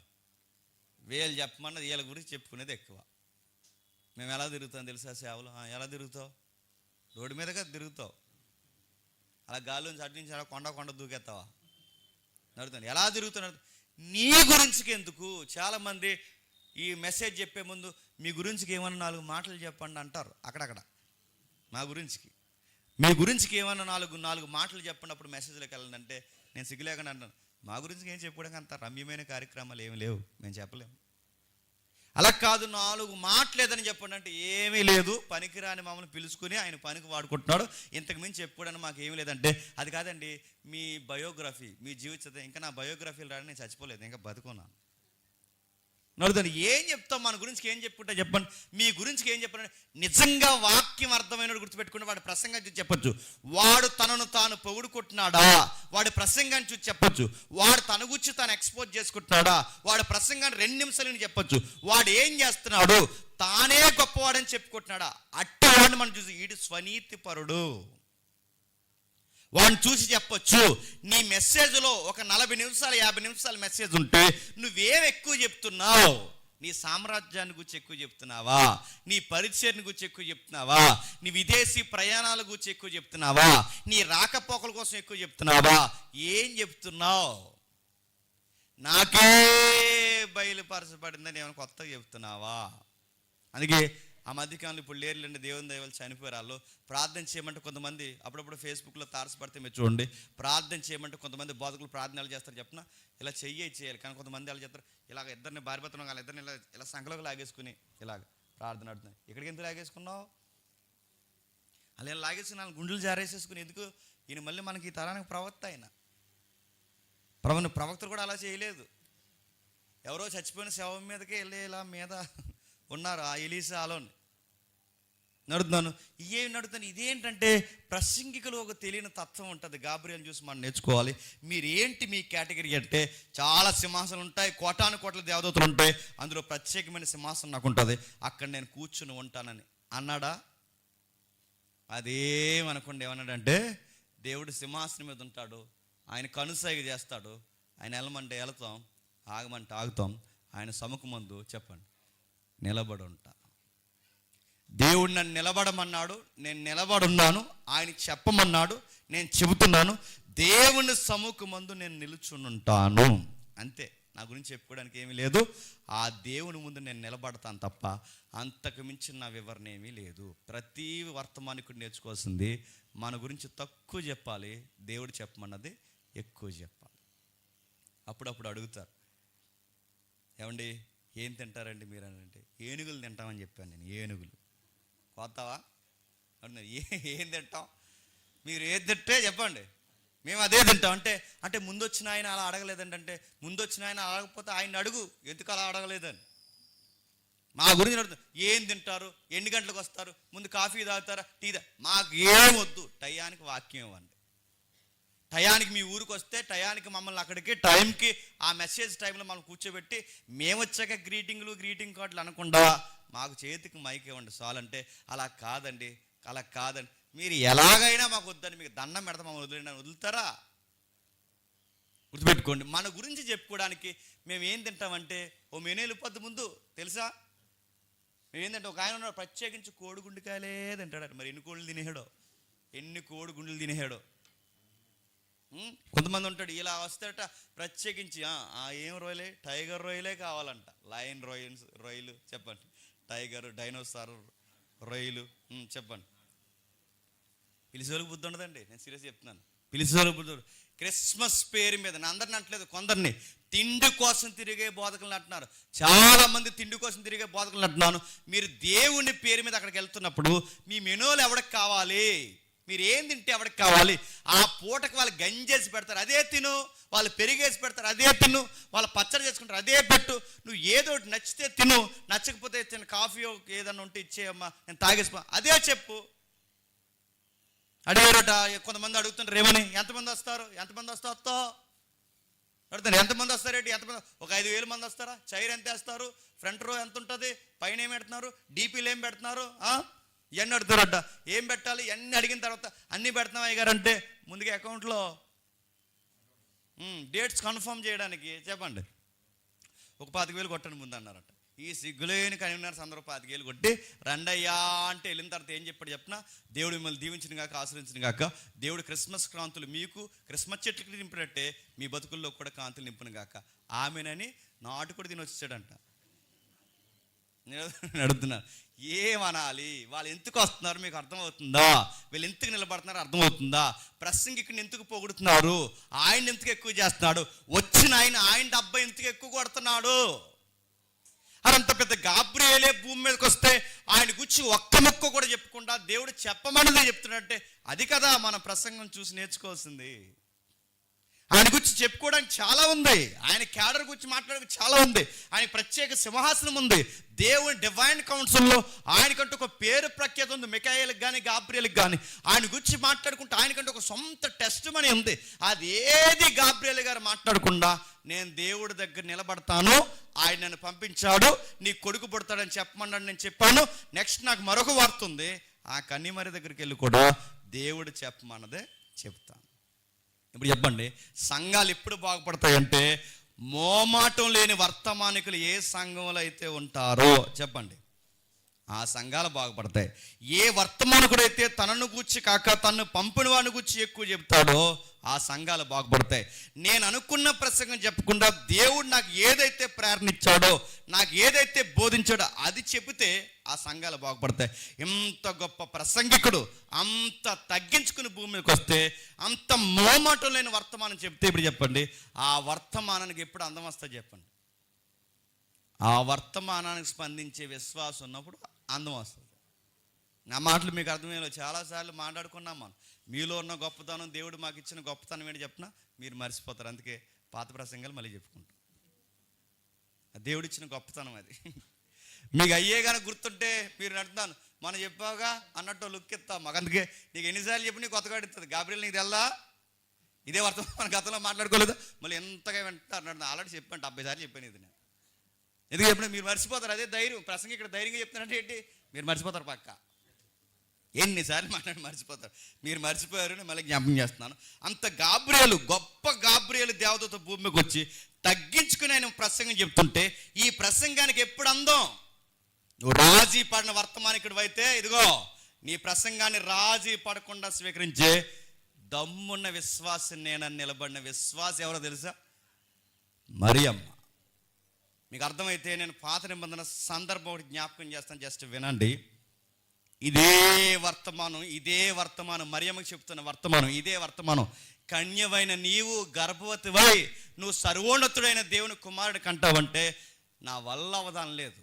వీళ్ళు చెప్పమన్నది వీళ్ళ గురించి చెప్పుకునేది ఎక్కువ. మేము ఎలా తిరుగుతాం తెలుసా సేవలు? ఎలా తిరుగుతావు? రోడ్డు మీదగా తిరుగుతావు, అలా గాలిలోంచి అటు నుంచి అలా కొండ దూకెత్తావా? నడుతాను. ఎలా తిరుగుతున్నాడు? నీ గురించికి ఎందుకు? చాలామంది ఈ మెసేజ్ చెప్పే ముందు మీ గురించికి ఏమన్నా 4 మాటలు చెప్పండి అంటారు. అక్కడక్కడ మా గురించికి, మీ గురించికి ఏమన్నా 4 మాటలు చెప్పండి అప్పుడు మెసేజ్లోకి వెళ్ళండి. నేను సిగ్గులేకుండా అంటాను, మా గురించి ఏం చెప్పుకోవడానికి అంత రమ్యమైన కార్యక్రమాలు ఏమి లేవు, మేము చెప్పలేము. అలా కాదు, 4 మాటలేదని చెప్పండి అంటే ఏమీ లేదు, పనికిరాని మమ్మల్ని పిలుచుకుని ఆయన పనికి వాడుకుంటున్నాడు, ఇంతకు మించి చెప్పుకోవడానికి మాకు ఏమీ లేదంటే అది కాదండి. మీ బయోగ్రఫీ, మీ జీవితం, ఇంకా నా బయోగ్రఫీలు రాని నేను చచ్చిపోలేదు, ఇంకా బతుకున్నాను. నడుతుంది. ఏం చెప్తాం మన గురించి? ఏం చెప్పుకుంటా చెప్పండి. మీ గురించి ఏం చెప్పండి? నిజంగా వాక్యం అర్థమైన గుర్తుపెట్టుకుంటే వాడి ప్రసంగాన్ని చూసి చెప్పొచ్చు. వాడు తనను తాను పొగుడుకుంటున్నాడా? వాడి ప్రసంగాన్ని చూసి చెప్పొచ్చు. వాడు తన గురించి తాను ఎక్స్పోజ్ చేసుకుంటున్నాడా? వాడి ప్రసంగాన్ని 2 నిమిషాలని చెప్పొచ్చు. వాడు ఏం చేస్తున్నాడు? తానే గొప్పవాడని చెప్పుకుంటున్నాడా? అట్టి వాడిని మనం చూసి వీడు స్వనీతి పరుడు, వాడిని చూసి చెప్పొచ్చు. నీ మెసేజ్లో ఒక 40 నిమిషాలు 50 నిమిషాల మెసేజ్ ఉంటే నువ్వేం ఎక్కువ చెప్తున్నావు? నీ సామ్రాజ్యాన్ని గురించి ఎక్కువ చెప్తున్నావా? నీ పరిచయాన్ని గురించి ఎక్కువ చెప్తున్నావా? నీ విదేశీ ప్రయాణాల గురించి ఎక్కువ చెప్తున్నావా? నీ రాకపోకల కోసం ఎక్కువ చెప్తున్నావా? ఏం చెప్తున్నావు? నాకే బయలుపరచబడిందని ఏమైనా కొత్తగా చెప్తున్నావా? అందుకే ఆ మధ్యకాలంలో ఇప్పుడు లేరులేండి, దేవుని దయవల్ల చనిపోయారు. వాళ్ళు ప్రార్థన చేయమంటే కొంతమంది అప్పుడప్పుడు ఫేస్బుక్లో తారసపడితే మీరు చూడండి, ప్రార్థన చేయమంటే కొంతమంది బోధకులు ప్రార్థనలు చేస్తారు చెప్పిన, ఇలా చేయాలి. కానీ కొంతమంది వాళ్ళు చేస్తారు ఇలాగ ఇద్దరిని భార్యభర్తలు వాళ్ళ ఇద్దరిని ఇలా సంకలోకి లాగేసుకుని ఇలాగ ప్రార్థన ఆడుతున్నాయి. ఇక్కడికి ఎందుకు లాగేసుకున్నావు? అలా లాగేసుకుని వాళ్ళు గుండెలు జారేసేసుకుని ఎందుకు? ఈయన మళ్ళీ మనకి ఈ తరానికి ప్రవక్త, ఆయన ప్రవక్తలు కూడా అలా చేయలేదు. ఎవరో చచ్చిపోయిన శవం మీదకే వెళ్ళి ఇలా మీద ఉన్నారు, ఆ ఎలీసా అలోని నడుతున్నాను. ఏం నడుతాను? ఇదేంటంటే ప్రసంగికులు ఒక తెలియని తత్వం ఉంటుంది. గాబ్రియేలు చూసి మనం నేర్చుకోవాలి. మీరు ఏంటి మీ కేటగిరీ అంటే, చాలా సింహాసనాలు ఉంటాయి, కోటాను కోట్ల దేవదూతలు ఉంటాయి, అందులో ప్రత్యేకమైన సింహాసనం నాకు ఉంటుంది, అక్కడ నేను కూర్చుని ఉంటానని అన్నాడా? అదేమనకుండా ఏమన్నాడంటే, దేవుడు సింహాసనం మీద ఉంటాడు, ఆయన కనుసైగ చేస్తాడు, ఆయన వెళ్ళమంటే వెళతాం, ఆగమంటే ఆగుతాం, ఆయన సముఖమందు చెప్పండి నిలబడి ఉంటా. దేవుడు నన్ను నిలబడమన్నాడు, నేను నిలబడున్నాను. ఆయన చెప్పమన్నాడు, నేను చెబుతున్నాను. దేవుని సముఖమందు నేను నిలుచుని ఉంటాను, అంతే. నా గురించి చెప్పుకోవడానికి ఏమీ లేదు. ఆ దేవుని ముందు నేను నిలబడతాను తప్ప అంతకు మించిన నా వివరణ ఏమీ లేదు. ప్రతి వర్తమానికుడు నేర్చుకోవాల్సింది మన గురించి తక్కువ చెప్పాలి, దేవుడు చెప్పమన్నది ఎక్కువ చెప్పాలి. అప్పుడప్పుడు అడుగుతారు, ఏమండి ఏం తింటారండి మీరు అని అంటే, ఏనుగులు తింటామని చెప్పాను నేను. ఏనుగులు కొత్తవా? ఏం తింటాం? మీరు ఏది తింటే చెప్పండి, మేము అదే తింటాం. అంటే ముందు వచ్చిన ఆయన అలా అడగలేదండి. అంటే ముందు వచ్చిన ఆయన అడగకపోతే ఆయన అడుగు, ఎందుకు అలా అడగలేదని. మా గురించి అడుగుతారు, ఏం తింటారు, ఎన్ని గంటలకు వస్తారు, ముందు కాఫీ తాగుతారా, టీ మాకు ఏం వద్దు, టయానికి వాక్యం ఇవ్వండి. టయానికి మీ ఊరికి వస్తే టయానికి మమ్మల్ని అక్కడికి టైంకి ఆ మెసేజ్ టైంలో మనం కూర్చోబెట్టి మేము వచ్చాక గ్రీటింగ్ కార్డులు అనకుండా మాకు చేతికి మైక్ ఇవ్వండి చాలు. అంటే అలా కాదండి, అలా కాదండి, మీరు ఎలాగైనా మాకు వద్దని మీకు దండం పెడతా మమ్మల్ని వదిలేండి, వదులుతారా? గుర్తుపెట్టుకోండి. మన గురించి చెప్పుకోవడానికి మేము ఏం తింటామంటే ఓ మెనేలు పొద్దు ముందు తెలుసా మేము ఏంటంటే ఒక ఆయన ఉన్నాడు ప్రత్యేకించి కోడిగుండికాయలే తింటాడు. మరి ఎన్ని కోళ్ళు తినేహాడో, ఎన్ని కోడిగుండులు తినేహాడో. కొంతమంది ఉంటాడు ఇలా వస్తాడట ప్రత్యేకించి ఏం రొయ్యలే, టైగర్ రొయ్యలే కావాలంట. లయన్ రొయ్యలు చెప్పండి, టైగర్ డైనోసార్ రొయ్యలు చెప్పండి. పిలిచేవాళ్ళకి బుద్ధి ఉండదండి, నేను సీరియస్ చెప్తున్నాను. పిలిచేవాళ్ళకి బుద్ధి. క్రిస్మస్ పేరు మీద నా అందరిని అంటలేదు, కొందరిని తిండి కోసం తిరిగే బోధకులను అంటున్నారు. చాలా మంది తిండి కోసం తిరిగే బోధకులను అంటున్నాను. మీరు దేవుని పేరు మీద అక్కడికి వెళ్తున్నప్పుడు మీ మెనూలు ఎవరికి కావాలి, మీరు ఏం తింటే ఎవరికి కావాలి, ఆ పూటకి వాళ్ళు గంజేసి పెడతారు అదే తిను, వాళ్ళు పెరిగేసి పెడతారు అదే తిను, వాళ్ళు పచ్చడి చేసుకుంటారు అదే పెట్టు. నువ్వు ఏదో నచ్చితే తిను, నచ్చకపోతే తిను, కాఫీ ఏదన్నా ఉంటే ఇచ్చేయమ్మా నేను తాగేసిపో అదే చెప్పు. అడిగారట కొంతమంది అడుగుతుంటారు ఏమని, ఎంతమంది వస్తారు అడుగుతారు, ఎంతమంది వస్తారేంటి, ఎంతమంది, ఒక 5,000 మంది వస్తారా, చైర్ ఎంత వేస్తారు, ఫ్రంట్ రో ఎంత ఉంటుంది, పైన ఏం పెడుతున్నారు, డీపీలు ఏం పెడుతున్నారు, ఇవన్నీ అడుగుతారట. ఏం పెట్టాలి ఇవన్నీ అడిగిన తర్వాత అన్నీ పెడుతున్నాం అయ్యారంటే ముందుగా అకౌంట్లో డేట్స్ కన్ఫర్మ్ చేయడానికి చెప్పండి ఒక 25,000 కొట్టండి ముందు అన్నారట. ఈ సిగ్గులేని కన్వీనర్స్ అందరూ 25,000 కొట్టి రండయ్యా అంటే వెళ్ళిన తర్వాత ఏం చెప్పాడు చెప్పిన, దేవుడు మిమ్మల్ని దీవించిన గాక ఆశ్రయించిన గాక, దేవుడు క్రిస్మస్ క్రాంతులు మీకు క్రిస్మస్ చెట్లకి నింపినట్టే మీ బతుకుల్లో కూడా కాంతులు నింపును గాక ఆమెనని నాటు కూడా తిని వచ్చాడంట. నేను అడుగుతున్నాను ఏమనాలి, వాళ్ళు ఎందుకు వస్తున్నారు మీకు అర్థమవుతుందా, వీళ్ళు ఎందుకు నిలబడుతున్నారు అర్థమవుతుందా, ప్రసంగికుని ఎందుకు పొగుడుతున్నారు, ఆయన ఎందుకు ఎక్కువ చేస్తున్నాడు, వచ్చిన ఆయన డబ్బా ఎందుకు ఎక్కువ కొడుతున్నాడు, అదంత పెద్ద గాబ్రియేలే భూమి మీదకి వస్తే ఆయన గురించి ఒక్క మొక్క కూడా చెప్పకుండా దేవుడు చెప్పమన్నదే చెప్తున్నట్టే అది కదా మన ప్రసంగం చూసి నేర్చుకోవాల్సింది. ఆయన గురించి చెప్పుకోవడానికి చాలా ఉంది, ఆయన క్యాడర్ గురించి మాట్లాడడానికి చాలా ఉంది, ఆయన ప్రత్యేక సింహాసనం ఉంది, దేవుని డివైన్ కౌన్సిల్లో ఆయనకంటూ ఒక పేరు ప్రఖ్యాత ఉంది. మికాయేలకు కానీ గాబ్రియేలకు కానీ ఆయన గురించి మాట్లాడుకుంటే ఆయనకంటూ ఒక సొంత టెస్ట్ మనీ ఉంది. అది ఏది గాబ్రియేల్ గారు మాట్లాడకుండా నేను దేవుడి దగ్గర నిలబడతాను, ఆయన నన్ను పంపించాడు, నీ కొడుకు పుడతాడని చెప్పమన్నాడు, నేను చెప్పాను. నెక్స్ట్ నాకు మరొక వార్త ఉంది, ఆ కన్నిమరి దగ్గరికి వెళ్ళి కూడా దేవుడు చెప్పమన్నదే చెప్తాను. ఇప్పుడు చెప్పండి సంఘాలు ఎప్పుడు బాగుపడతాయంటే మోమాటం లేని వర్తమానికులు ఏ సంఘంలో అయితే ఉంటారో చెప్పండి ఆ సంఘాలు బాగుపడతాయి. ఏ వర్తమానికుడైతే తనను గూర్చి కాక తను పంపిన వాడిని గూర్చి ఎక్కువ చెప్తాడో ఆ సంఘాలు బాగుపడతాయి. నేను అనుకున్న ప్రసంగం చెప్పకుండా దేవుడు నాకు ఏదైతే ప్రేరణిచ్చాడో, నాకు ఏదైతే బోధించాడో అది చెబితే ఆ సంఘాలు బాగుపడతాయి. ఎంత గొప్ప ప్రసంగికుడు అంత తగ్గించుకుని భూమి మీదకి వస్తే, అంత మోమాటం లేని వర్తమానం చెప్తే ఇప్పుడు చెప్పండి ఆ వర్తమానానికి ఎప్పుడు అందం వస్తుంది చెప్పండి. ఆ వర్తమానానికి స్పందించే విశ్వాసం ఉన్నప్పుడు అందం వస్తుంది. నా మాటలు మీకు అర్థమయ్యేలా చాలాసార్లు మాట్లాడుకున్నాం మనం. మీలో ఉన్న గొప్పతనం, దేవుడు మాకు ఇచ్చిన గొప్పతనం ఏంటి చెప్పినా మీరు మర్చిపోతారు. అందుకే పాత ప్రసంగాలు మళ్ళీ చెప్పుకుంటాం. దేవుడు ఇచ్చిన గొప్పతనం అది మీకు అయ్యే కానీ గుర్తుంటే మీరు నడుతున్నాను మనం చెప్పావుగా అన్నట్టు లుక్ ఇస్తాం మాకు. అందుకే నీకు ఎన్నిసార్లు చెప్పి నీకు కొత్తగా ఇస్తుంది. గాబ్రియల్ నీకు తెల్లా ఇదే వర్తమానం మన గతంలో మాట్లాడుకోలేదు, మళ్ళీ ఎంతగా వింటారు నడుతుంది. ఆల్రెడీ చెప్పాను 70 సార్లు చెప్పాను ఇది. నేను ఎందుకు చెప్పినా మీరు మర్చిపోతారు. అదే ధైర్యం, ప్రసంగం ఇక్కడ ధైర్యంగా చెప్తున్నారంటే ఏంటి మీరు మర్చిపోతారు పక్క. ఎన్నిసార్లు మాట్లాడి మర్చిపోతారు. మీరు మర్చిపోయారు, నేను మళ్ళీ జ్ఞాపకం చేస్తున్నాను. అంత గాబ్రియలు, గొప్ప గాబ్రియలు దేవతతో భూమికి వచ్చి తగ్గించుకుని ఆయన ప్రసంగం చెప్తుంటే ఈ ప్రసంగానికి ఎప్పుడు అందం. నువ్వు రాజీ పడిన వర్తమానికుడు అయితే ఇదిగో నీ ప్రసంగాన్ని రాజీ పడకుండా స్వీకరించే దమ్మున్న విశ్వాసం నేనని నిలబడిన విశ్వాసం ఎవరో తెలుసా? మరియమ్మ. మీకు అర్థమైతే నేను పాత నిబంధన సందర్భం ఒకటి జ్ఞాపకం చేస్తాను, జస్ట్ వినండి. ఇదే వర్తమానం మరియమ్మకి చెప్తున్న వర్తమానం, ఇదే వర్తమానం. కన్యవైన నీవు గర్భవతివై నువ్వు సర్వోన్నతుడైన దేవుని కుమారుడు కంటావంటే నా వల్ల అవదానం లేదు.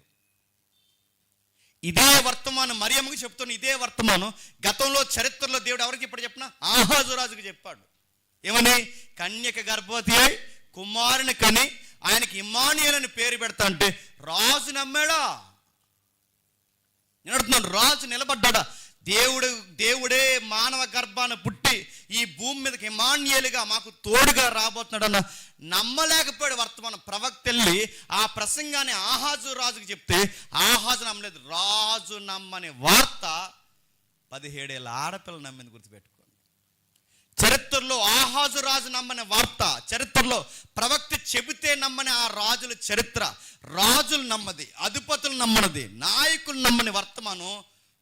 ఇదే వర్తమానం మరియమ్మకి చెప్తున్న ఇదే వర్తమానం గతంలో చరిత్రలో దేవుడు ఎవరికి ఇప్పుడు చెప్పినా ఆహాజు రాజుకి చెప్పాడు. ఏమని? కన్యక గర్భవతి అయి కుమారుని కని ఆయనకి ఇమ్మానుయేల్ అని పేరు పెడతా అంటే రాజు నమ్మాడా? నేను అడుగుతున్నాను, రాజు నిలబడ్డా? దేవుడే మానవ గర్భాన్ని పుట్టి ఈ భూమి మీదకి ఇమ్మానుయేలుగా మాకు తోడుగా రాబోతున్నాడన్న నమ్మలేకపోయాడు. వర్తమానం ప్రవక్త వెళ్ళి ఆ ప్రసంగాన్ని ఆహాజు రాజుకి చెప్తే ఆహాజు నమ్మలేదు. రాజు నమ్మని వార్త 17 ఏళ్ళ ఆడపిల్ల నమ్మింది. గుర్తుపెట్టుకోండి. చరిత్రలో ఆహాజు రాజు నమ్మని వార్త, చరిత్రలో ప్రవక్త చెబితే నమ్మని ఆ రాజుల చరిత్ర, రాజులు నమ్మది, అధిపతులు నమ్మనిది, నాయకులు నమ్మని వర్తమానం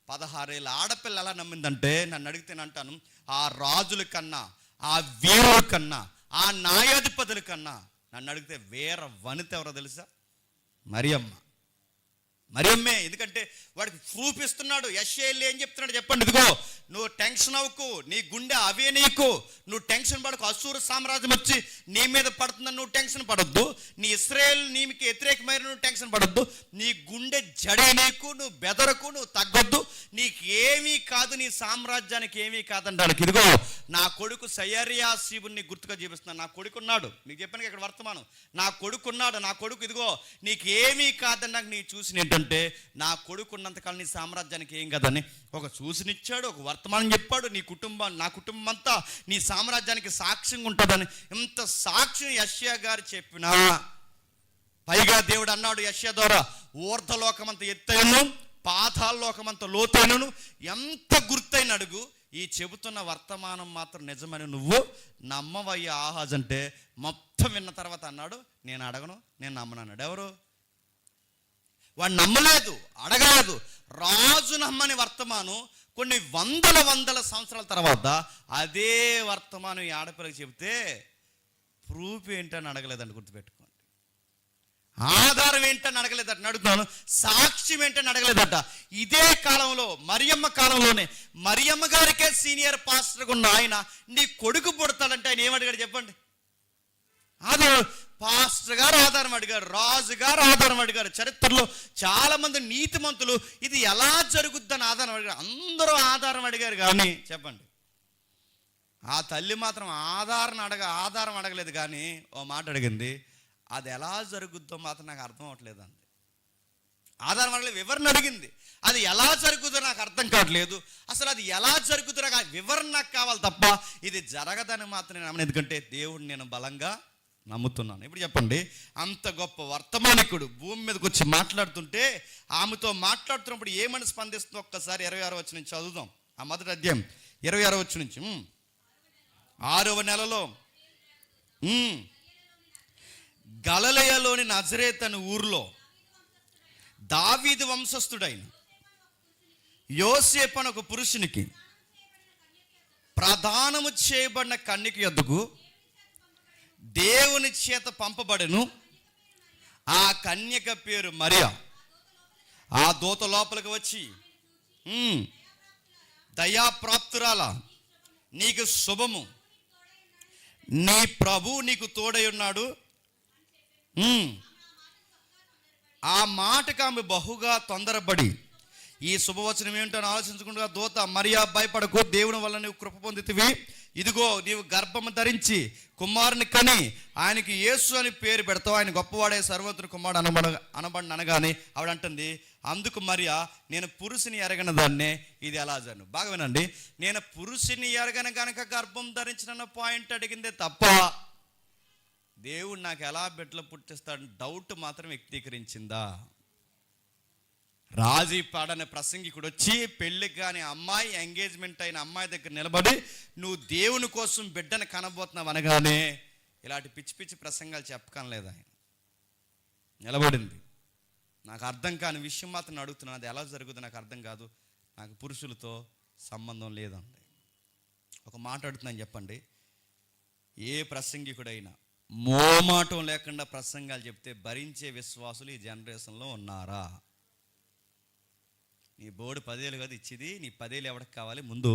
16 ఏళ్ళ ఆడపిల్ల ఎలా నమ్మిందంటే, నన్ను అడిగితే అంటాను, ఆ రాజుల కన్నా, ఆ వీరుల కన్నా, ఆ న్యాయాధిపతుల కన్నా నన్ను అడిగితే వీర వనిత ఎవరో తెలుసా? మరియమ్మే. ఎందుకంటే వాడికి ప్రూఫ్ ఇస్తున్నాడు. యెషయాలు ఏం చెప్తున్నాడు చెప్పండి? ఇదిగో, నువ్వు టెన్షన్ అవ్వకు, నీ గుండె అవే నీకు, నువ్వు టెన్షన్ పడకు, అసూరు సామ్రాజ్యం వచ్చి నీ మీద పడుతుందని నువ్వు టెన్షన్ పడొద్దు, నీ ఇశ్రాయేలు నీకు వ్యతిరేకమైన నువ్వు టెన్షన్ పడొద్దు, నీ గుండె జడే నీకు, నువ్వు బెదరకు, నువ్వు తగ్గొద్దు, నీకు ఏమీ కాదు, నీ సామ్రాజ్యానికి ఏమీ కాదంటానికి. ఇదిగో నా కొడుకు సయర్యాశీబుని గుర్తుగా చూపిస్తున్నాను. నా కొడుకున్నాడు, మీకు చెప్పాను ఇక్కడ వర్తమానం, నా కొడుకున్నాడు, నా కొడుకు ఇదిగో నీకు ఏమీ కాదన్నాక నీ చూసిన ఏంటంటే, నా కొడుకు ఉన్నంతకాలం నీ సామ్రాజ్యానికి ఏం కదని ఒక సూచనిచ్చాడు, ఒక వర్తమానం చెప్పాడు. నీ కుటుంబం, నా కుటుంబం అంతా నీ సామ్రాజ్యానికి సాక్ష్యంగా ఉంటుందని ఇంత సాక్ష్యం యెషయా గారు చెప్పినా, పైగా దేవుడు అన్నాడు యెషయా ద్వారా, ఊర్ధ్వలోకమంత ఎత్తైనను పాతాళలోకమంత లోతైనను ఎంత గుర్తైన అడుగు, ఈ చెబుతున్న వర్తమానం మాత్రం నిజమని నువ్వు నమ్మవయ్యా ఆహాజ్ అంటే, మొత్తం విన్న తర్వాత అన్నాడు, నేను అడగను, నేను నమ్మను అన్నాడు. ఎవరు? వాడు నమ్మలేదు, అడగలేదు. రాజు నమ్మని వర్తమానం కొన్ని వందల సంవత్సరాల తర్వాత అదే వర్తమానం ఈ ఆడపిల్లకి చెబితే ప్రూఫ్ ఏంటని అడగలేదండి, గుర్తుపెట్టుకోండి. ఆధారం ఏంటని అడగలేదట, అడుగుతున్నాను, సాక్ష్యం ఏంటని అడగలేదట. ఇదే కాలంలో, మరియమ్మ కాలంలోనే, మరియమ్మ గారికే సీనియర్ పాస్టర్గా ఉన్న ఆయన నీ కొడుకు పుడతాడంటే ఆయన ఏమడిగాడు చెప్పండి? పాస్టర్ గారు ఆధారం అడిగారు, రాజు గారు ఆధారం అడిగారు. చరిత్రలో చాలా మంది నీతిమంతులు ఇది ఎలా జరుగుద్దని ఆధారం అడిగారు. అందరూ ఆధారం అడిగారు, కానీ చెప్పండి, ఆ తల్లి మాత్రం ఆధారం అడగలేదు, కానీ ఓ మాట అడిగింది, అది ఎలా జరుగుద్దో మాత్రం నాకు అర్థం అవ్వట్లేదు అంది. ఆధారం అడగలేదు, వివరణ అడిగింది. అది ఎలా జరుగుతుందో నాకు అర్థం కావట్లేదు, అసలు అది ఎలా జరుగుతుందో నాకు వివరణ నాకు కావాలి తప్ప ఇది జరగదని మాత్రం నేను నమ్మను. ఎందుకంటే దేవుడిని నేను బలంగా నమ్ముతున్నాను. ఇప్పుడు చెప్పండి, అంత గొప్ప వర్తమానికుడు భూమి మీదకి వచ్చి మాట్లాడుతుంటే, ఆమెతో మాట్లాడుతున్నప్పుడు ఏమని స్పందిస్తుందో ఒక్కసారి 26వ వచనం నుంచి చదువుదాం. ఆ మొదటి అధ్యాయం 26వ వచనం నుంచి. 6వ నెలలో గలిలయలోని నజరేతు అనే ఊరిలో దావీదు వంశస్థుడైన యోసేపు అనే ఒక పురుషునికి ప్రదానము చేయబడిన కన్యక యొద్దకు దేవుని చేత పంపబడెను. ఆ కన్యక పేరు మరియా. ఆ దూత లోపలికి వచ్చి, దయాప్రాప్తురాల, నీకు శుభము, నీ ప్రభు నీకు తోడై ఉన్నాడు. ఆ మాటకు ఆమె బహుగా తొందరపడి, ఈ శుభవచనం ఏంటో ఆలోచించకుండా, దూత, మరియా భయపడకు, దేవుని వల్ల నీవు కృప పొందితివి, ఇదిగో నీవు గర్భము ధరించి కుమారుని కని ఆయనకి యేసు అని పేరు పెడతావు, ఆయన గొప్పవాడే సర్వోత్తమ కుమారుడు అనబడి అనగానే ఆవిడంటుంది, అందుకు మరియా, నేను పురుషుని ఎరగని దాన్నే, ఇది ఎలా జరుగు. బాగా వినండి, నేను పురుషుని ఎరగని కనుక గర్భం ధరించిన పాయింట్ అడిగిందే తప్ప దేవుడు నాకు ఎలా బిడ్డలు పుట్టిస్తాడు డౌట్ మాత్రం వ్యక్తీకరించిందా? రాజీ పాడనే ప్రసంగికుడు వచ్చి పెళ్ళికి కానీ అమ్మాయి, ఎంగేజ్మెంట్ అయిన అమ్మాయి దగ్గర నిలబడి, నువ్వు దేవుని కోసం బిడ్డను కనబోతున్నావు అనగానే ఇలాంటి పిచ్చి పిచ్చి ప్రసంగాలు చెప్పకనలేదు. ఆయన నిలబడింది. నాకు అర్థం కాని విషయం మాత్రం అడుగుతున్నాను, అది ఎలా జరుగుతుంది నాకు అర్థం కాదు, నాకు పురుషులతో సంబంధం లేదండి. ఒక మాట అడుగుతున్నాను చెప్పండి, ఏ ప్రసంగికుడైనా మోమాటం లేకుండా ప్రసంగాలు చెప్తే భరించే విశ్వాసులు ఈ జనరేషన్లో ఉన్నారా? నీ బోర్డు 10 ఏళ్ళు కదా ఇచ్చేది, నీ 10 ఏళ్ళు ఎవరికి కావాలి? ముందు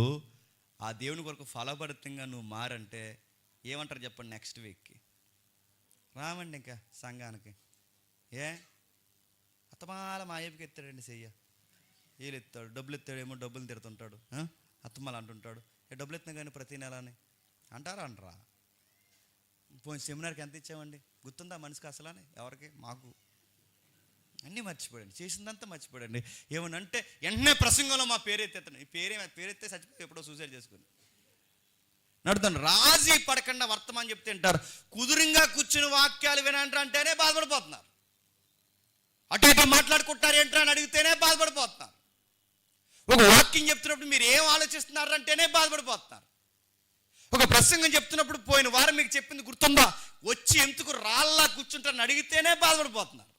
ఆ దేవుని కొరకు ఫలభరితంగా నువ్వు మారంటే ఏమంటారు చెప్పండి? నెక్స్ట్ వీక్కి రామండి ఇంకా సంఘానికి. అత్తమాల మా అయ్యకి ఎత్తాడండి చెయ్య, వీళ్ళు ఎత్తాడు, డబ్బులు ఎత్తాడేమో, డబ్బులు తిడుతుంటాడు, అత్తమాల అంటుంటాడు, డబ్బులు ఎత్తినా కానీ ప్రతి నెలని అంటారా? అంటారా? పోయిన సెమినార్కి ఎంత ఇచ్చామండి గుర్తుందా మనిషికి అసలు? ఎవరికి? మాకు. అన్నీ మర్చిపోయాడు, చేసిందంతా మర్చిపోయాడండి. ఏమనంటే వెంటనే ప్రసంగంలో మా పేరెత్తాను, ఈ పేరెత్తే చచ్చిపోయి ఎప్పుడో సూసైడ్ చేసుకుని నడుతాను. రాజీ పడకుండా వర్తమానం చెప్తే అంటారు, కుదురుగా కూర్చుని వాక్యాలు వినంటారంటేనే బాధపడిపోతున్నారు, అటు ఇటు మాట్లాడుకుంటారు ఏంటో అని అడిగితేనే బాధపడిపోతున్నారు, ఒక వాక్యం చెప్తున్నప్పుడు మీరు ఏం ఆలోచిస్తున్నారంటేనే బాధపడిపోతున్నారు, ఒక ప్రసంగం చెప్తున్నప్పుడు పోయిన వారం మీకు చెప్పింది గుర్తుందా, వచ్చి ఎందుకు రాళ్ళలా కూర్చుంటారని అడిగితేనే బాధపడిపోతున్నారు.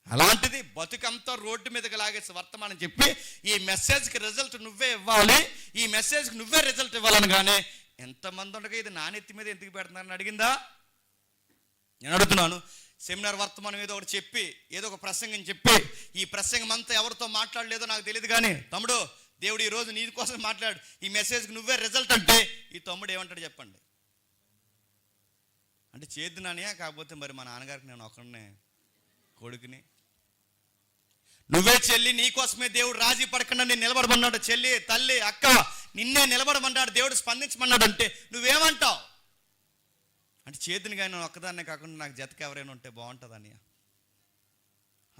అలాంటిది బతుకంతా రోడ్డు మీదకి లాగేసి వర్తమానం చెప్పి ఈ మెసేజ్కి రిజల్ట్ నువ్వే ఇవ్వాలి, ఈ మెసేజ్కి నువ్వే రిజల్ట్ ఇవ్వాలనగానే ఎంతమంది ఉండగా ఇది నానెత్తి మీద ఎందుకు పెడుతున్నారని అడిగిందా? నేను అడుగుతున్నాను. సెమినార్ వర్తమానం ఏదో ఒకటి చెప్పి ఏదో ఒక ప్రసంగం చెప్పి ఈ ప్రసంగం అంతా ఎవరితో మాట్లాడలేదో నాకు తెలియదు, కానీ తమ్ముడు దేవుడు ఈరోజు నీ కోసం మాట్లాడు, ఈ మెసేజ్కి నువ్వే రిజల్ట్ అంటే ఈ తమ్ముడు ఏమంటాడు చెప్పండి? అంటే చేద్దునానియా, కాకపోతే మరి మా నాన్నగారికి నేను ఒకరినే కొడుకుని, నువ్వే చెల్లి నీకోసమే దేవుడు రాజీ పడకుండా నేను నిలబడమన్నాడు. చెల్లి, తల్లి, అక్క నిన్నే నిలబడమన్నాడు దేవుడు, స్పందించమన్నాడు అంటే నువ్వేమంటావు? అంటే చేతిని కానీ నేను ఒక్కదాన్నే కాకుండా నాకు జతకి ఎవరైనా ఉంటే బాగుంటుందని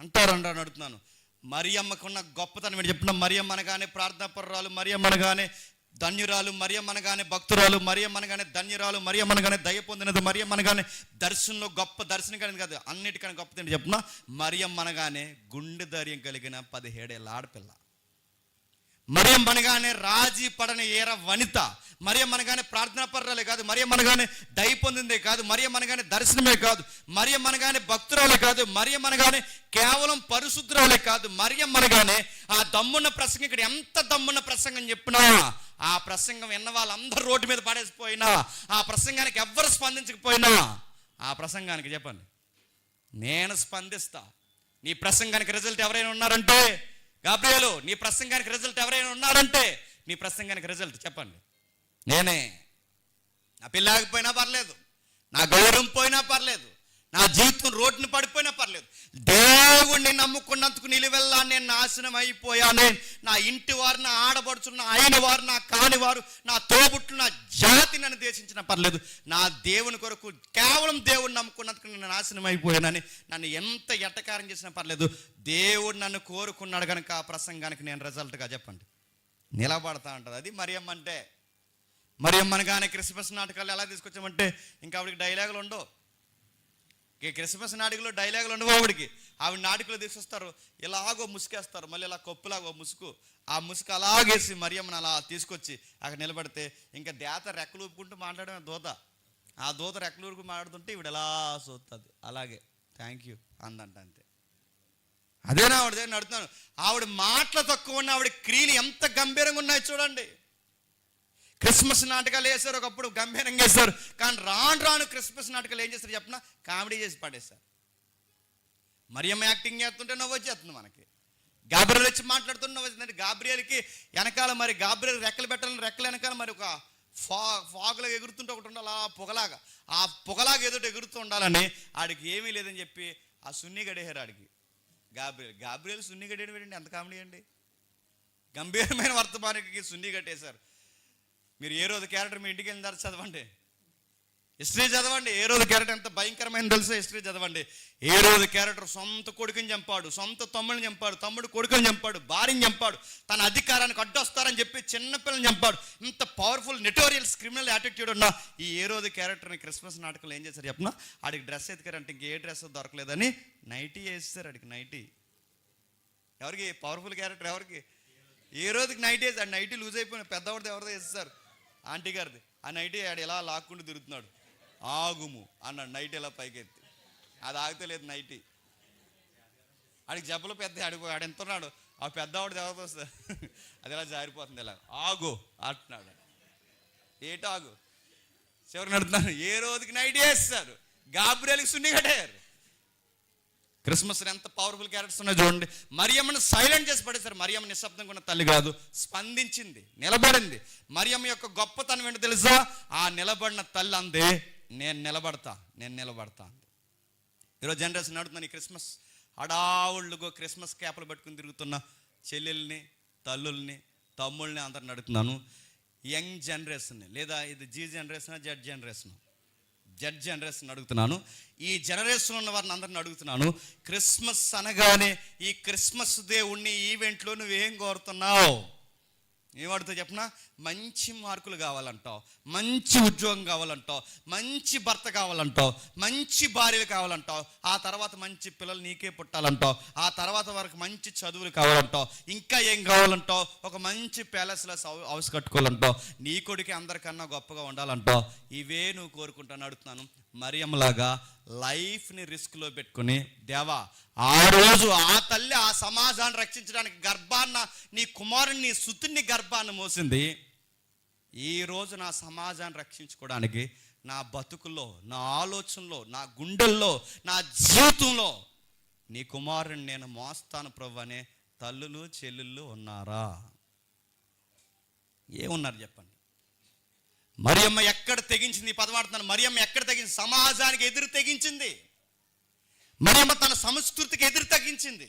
అంటారు అడుగుతున్నాను. మరియమ్మకున్న గొప్పతనం ఏంటి చెప్పిన? మరియమ్మ అనగానే ప్రార్థనాపరురాలు, మరియమ్మ అనగానే ధన్యురాలు, మరియమ్మ అనగానే భక్తురాలు, మరియమ్మ అనగానే ధన్యురాలు, మరియమ్మ అనగానే దయ పొందినది, మరియమ్మ అనగానే దర్శనంలో గొప్ప దర్శనం కలిగింది కాదు, అన్నిటికన్నా గొప్పది చెప్పిన మరియమ్మ అనగానే గుండె ధైర్యం కలిగిన 17 ఏళ్ళ ఆడపిల్ల, మరియమ్మ అనగానే రాజీ పడని ఏర వనిత, మరియమ్మ అనగానే ప్రార్థనాపరురాలే కాదు, మరియమ్మ అనగానే దయ పొందిందే కాదు, మరియమ్మ అనగానే దర్శనమే కాదు, మరియమ్మ అనగానే భక్తురాలే కాదు, మరియమ్మ అనగానే కేవలం పరిశుద్ధురాలే కాదు, మరియమ్మ అనగానే ఆ దమ్మున్న ప్రసంగం, ఇక్కడ ఎంత దమ్మున్న ప్రసంగం చెప్పినా ఆ ప్రసంగం విన్న వాళ్ళందరూ రోడ్డు మీద పడేసిపోయినా, ఆ ప్రసంగానికి ఎవ్వరు స్పందించకపోయినా, ఆ ప్రసంగానికి చెప్పండి నేను స్పందిస్తా. నీ ప్రసంగానికి రిజల్ట్ ఎవరైనా ఉన్నారంటే గాబ్రియేలు, నీ ప్రసంగానికి రిజల్ట్ ఎవరైనా ఉన్నారంటే నీ ప్రసంగానికి రిజల్ట్ చెప్పండి నేనే. నా పిల్లాగిపోయినా పర్లేదు, నా గౌరవం పోయినా పర్లేదు, నా జీవితం రోడ్డుని పడిపోయినా పర్లేదు, దేవుణ్ణి నమ్ముకున్నందుకు నిలువెల్లా నేను నాశనం అయిపోయానే, నా ఇంటి వారు, నా ఆడబడుచున్న అయిన వారు, నా కాని వారు, నా తోబుట్లు, నా జాతి నన్ను దేశించినా పర్లేదు, నా దేవుని కొరకు కేవలం దేవుణ్ణి నమ్ముకున్నందుకు నేను నాశనం అయిపోయానని నన్ను ఎంత ఎట్టకారం చేసినా పర్లేదు, దేవుడు నన్ను కోరుకున్నాడు కనుక ఆ ప్రసంగానికి నేను రిజల్ట్గా చెప్పండి నిలబడతా అంటది. అది మరియమ్మ అంటే. మరియమ్మ అనగానే క్రిస్మస్ నాటకాలు ఎలా తీసుకొచ్చామంటే ఇంకా ఆవిడకి డైలాగులు ఉండవు. క్రిస్మస్ నాటికలో డైలాగులు ఉండవు ఆవిడికి. ఆవిడ నాటికలో తీసుకొస్తారు, ఇలాగో ముసుకేస్తారు, మళ్ళీ ఇలా కొప్పులాగో ముసుగు, ఆ ముసుగు అలాగేసి మరియమ్మని అలా తీసుకొచ్చి అక్కడ నిలబడితే ఇంకా దేత రెక్కలు ఊపుకుంటూ మాట్లాడమే దూత, ఆ దూత రెక్కలు ఊరుకు మాట్లాడుతుంటే ఇవిడ ఎలా చూస్తుంది, అలాగే థ్యాంక్ యూ అందంట, అంతే. అదేనా ఆవిడ దగ్గర నడుతున్నాను. ఆవిడ మాటలు తక్కువ ఉన్న ఆవిడ క్రియలు ఎంత గంభీరంగా ఉన్నాయి చూడండి. క్రిస్మస్ నాటకాలు వేశారు, ఒకప్పుడు గంభీరంగా వేశారు, కానీ రాను రాను క్రిస్మస్ నాటకాలు ఏం చేస్తారు చెప్పిన? కామెడీ చేసి పడేశారు. మరియమ్మ యాక్టింగ్ చేస్తుంటే నవ్వు వచ్చేస్తుంది మనకి, గాబ్రియల్ వచ్చి మాట్లాడుతుంటే నవ్వు వచ్చిందంటే గాబ్రియల్కి వెనకాల మరి గాబ్రియల్ రెక్కలు పెట్టాలని రెక్కల వెనకాల మరి ఒక ఫాగ్లో ఎగురుతుంటే ఒకటి ఉండాలి, ఆ పొగలాగా ఎదుట ఎగురుతూ ఉండాలని ఆడికి ఏమీ లేదని చెప్పి ఆ సున్ని గడేశారు ఆడికి. గాబ్రియల్ సున్ని గడేయడం ఏంటండి, ఎంత కామెడీ అండి. గంభీరమైన వర్తమానికి సున్ని కట్టేశారు. మీరు ఏ రోజు క్యారెక్టర్ మీ ఇంటికి వెళ్ళిన తర్వాత చదవండి, హిస్టరీ చదవండి, ఏ రోజు క్యారెక్టర్ ఎంత భయంకరమైన తెలుసో హిస్టరీ చదవండి. ఏ రోజు క్యారెక్టర్ సొంత కొడుకుని చంపాడు, సొంత తమ్ముడిని చంపాడు, తమ్ముడు కొడుకుని చంపాడు, భార్యని చంపాడు, తన అధికారానికి అడ్డొస్తారని చెప్పి చిన్నపిల్లని చంపాడు. ఇంత పవర్ఫుల్ నెటోరియల్స్ క్రిమినల్ యాటిట్యూడ్ ఉన్న ఈ ఏ రోజు క్యారెక్టర్ని క్రిస్మస్ నాటకంలో ఏం చేశారు చెప్పిన? ఆడికి డ్రెస్ ఎత్తుకారంటే ఇంకే డ్రెస్ దొరకలేదని నైటీ వేసేసారు ఆడికి. నైటీ ఎవరికి? పవర్ఫుల్ క్యారెక్టర్ ఎవరికి? ఏ రోజుకి నైటీ వేసి, ఆ నైటీ లూజ్ అయిపోయిన పెద్దవాడిది ఎవరిదో వేసేసారు, ఆంటీ గారిది. ఆ నైటీ ఆడు ఎలా లాక్కుంటూ తిరుగుతున్నాడు, ఆగుము అన్నాడు నైట్ ఎలా పైకెత్తి, అది ఆగుతలేదు నైటీ. ఆడికి జబ్బలు పెద్ద ఆడు ఎంతున్నాడు, ఆ పెద్దవాడిది ఎవరితో వస్తుంది అది ఎలా జారిపోతుంది, ఎలా ఆగు అంటున్నాడు. ఏటాగు చివరికి నడుతున్నాను. ఏ రోజుకి నైటీ వేస్తారు, గాబ్రియల్కి సున్ని కట్టారు. క్రిస్మస్ ఎంత పవర్ఫుల్ క్యారెక్టర్స్ ఉన్నాయో చూడండి. మరియమ్మను సైలెంట్ చేసి పడేశారు. మరియమ్మ నిశ్శబ్దంగా ఉన్న తల్లి కాదు, స్పందించింది, నిలబడింది. మరియమ్మ యొక్క గొప్పతనం ఏంటో తెలుసా? ఆ నిలబడిన తల్లి అందే నేను నిలబడతా అంది. ఈరోజు జనరేషన్ నడుతున్నాను. ఈ క్రిస్మస్ హడావుళ్ళుగో క్రిస్మస్ క్యాప్లు పెట్టుకుని తిరుగుతున్న చెల్లెల్ని, తల్లుల్ని, తమ్ముళ్ళని అందరిని అడుగుతున్నాను. యంగ్ జనరేషన్ని, లేదా ఇది జీ జనరేషన్, జెడ్ జనరేషన్ అడుగుతున్నాను. ఈ జనరేషన్ ఉన్న వారిని అందరిని అడుగుతున్నాను, క్రిస్మస్ అనగానే ఈ క్రిస్మస్ దేవుణ్ణి ఈవెంట్లో నువ్వేం కోరుతున్నావు? ఏమడుగుతావు చెప్పనా? మంచి మార్కులు కావాలంటావు, మంచి ఉద్యోగం కావాలంటావు, మంచి భర్త కావాలంటావు, మంచి భార్యలు కావాలంటావు, ఆ తర్వాత మంచి పిల్లలు నీకే పుట్టాలంటావు, ఆ తర్వాత వరకు మంచి చదువులు కావాలంటావు, ఇంకా ఏం కావాలంటావు, ఒక మంచి ప్యాలెస్లో హౌస్ కట్టుకోవాలంటావు, నీ కొడుకు అందరికన్నా గొప్పగా ఉండాలంటావు. ఇవే నువ్వు కోరుకుంటాను. అడుగుతున్నాను, మరియంలాగా లైఫ్ని రిస్క్లో పెట్టుకుని, దేవా ఆ రోజు ఆ తల్లి ఆ సమాజాన్ని రక్షించడానికి గర్భాన్న నీ కుమారుని నీ సుతుని గర్భాన్ని మోసింది. ఈరోజు నా సమాజాన్ని రక్షించుకోవడానికి నా బతుకుల్లో, నా ఆలోచనలో, నా గుండెల్లో, నా జీవితంలో నీ కుమారుని నేను మోస్తాను ప్రభు అనే తల్లులు చెల్లెళ్ళు ఉన్నారా? ఏమున్నారు చెప్పండి? మరియమ్మ ఎక్కడ తెగించింది? పదవాడుతున్నాను, మరియమ్మ ఎక్కడ తెగించింది? సమాజానికి ఎదురు తెగించింది. మరియమ్మ తన సంస్కృతికి ఎదురు తెగించింది.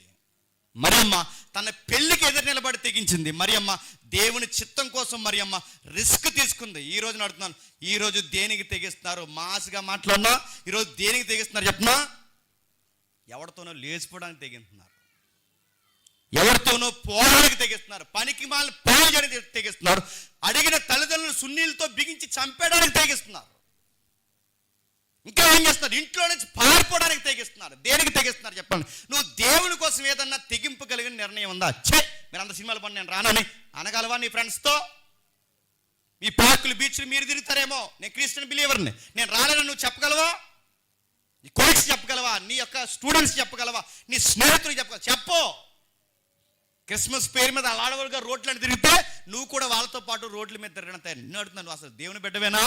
మరియమ్మ తన పెళ్లికి ఎదురు నిలబడి తెగించింది. మరియమ్మ దేవుని చిత్తం కోసం మరియమ్మ రిస్క్ తీసుకుంది. ఈ రోజు అడుగుతున్నాను, ఈరోజు దేనికి తెగిస్తున్నారు? మాస్గా మాట్లాడినా ఈరోజు దేనికి తెగిస్తున్నారు చెప్పనా? ఎవరితోనో లేచిపోవడానికి తెగిస్తున్నారు, ఎవరితోనో పోరాడానికి తెగిస్తున్నారు, పనికి మాలిన పనులు చేయడానికి తెగిస్తున్నారు, అడిగిన తల్లిదండ్రులు సున్నీలతో బిగించి చంపేయడానికి తెగిస్తున్నారు, ఇంకా ఏం చేస్తున్నారు? ఇంట్లో నుంచి పారిపోవడానికి తెగిస్తున్నారు. దేనికి తెగిస్తున్నారు చెప్పండి? నువ్వు దేవుని కోసం ఏదన్నా తెగింపు కలిగిన నిర్ణయం ఉందా? మీరు అంత సినిమాలు పని నేను రానని అనగలవా? నీ ఫ్రెండ్స్తో మీ పార్కులు బీచ్లు మీరు తిరుగుతారేమో, నేను క్రిస్టియన్ బిలీవర్ని, నేను రాలేనని నువ్వు చెప్పగలవా? నీ కొలీగ్స్ చెప్పగలవా? నీ యొక్క స్టూడెంట్స్ చెప్పగలవా? నీ స్నేహితులు చెప్పగలవా? చెప్పు. క్రిస్మస్ పేరు మీద ఆడవాళ్ళుగా రోడ్లను తిరిగితే నువ్వు కూడా వాళ్ళతో పాటు రోడ్ల మీద తిరగడం నేను అడుగుతున్నాను, అసలు దేవుని బిడ్డవేనా?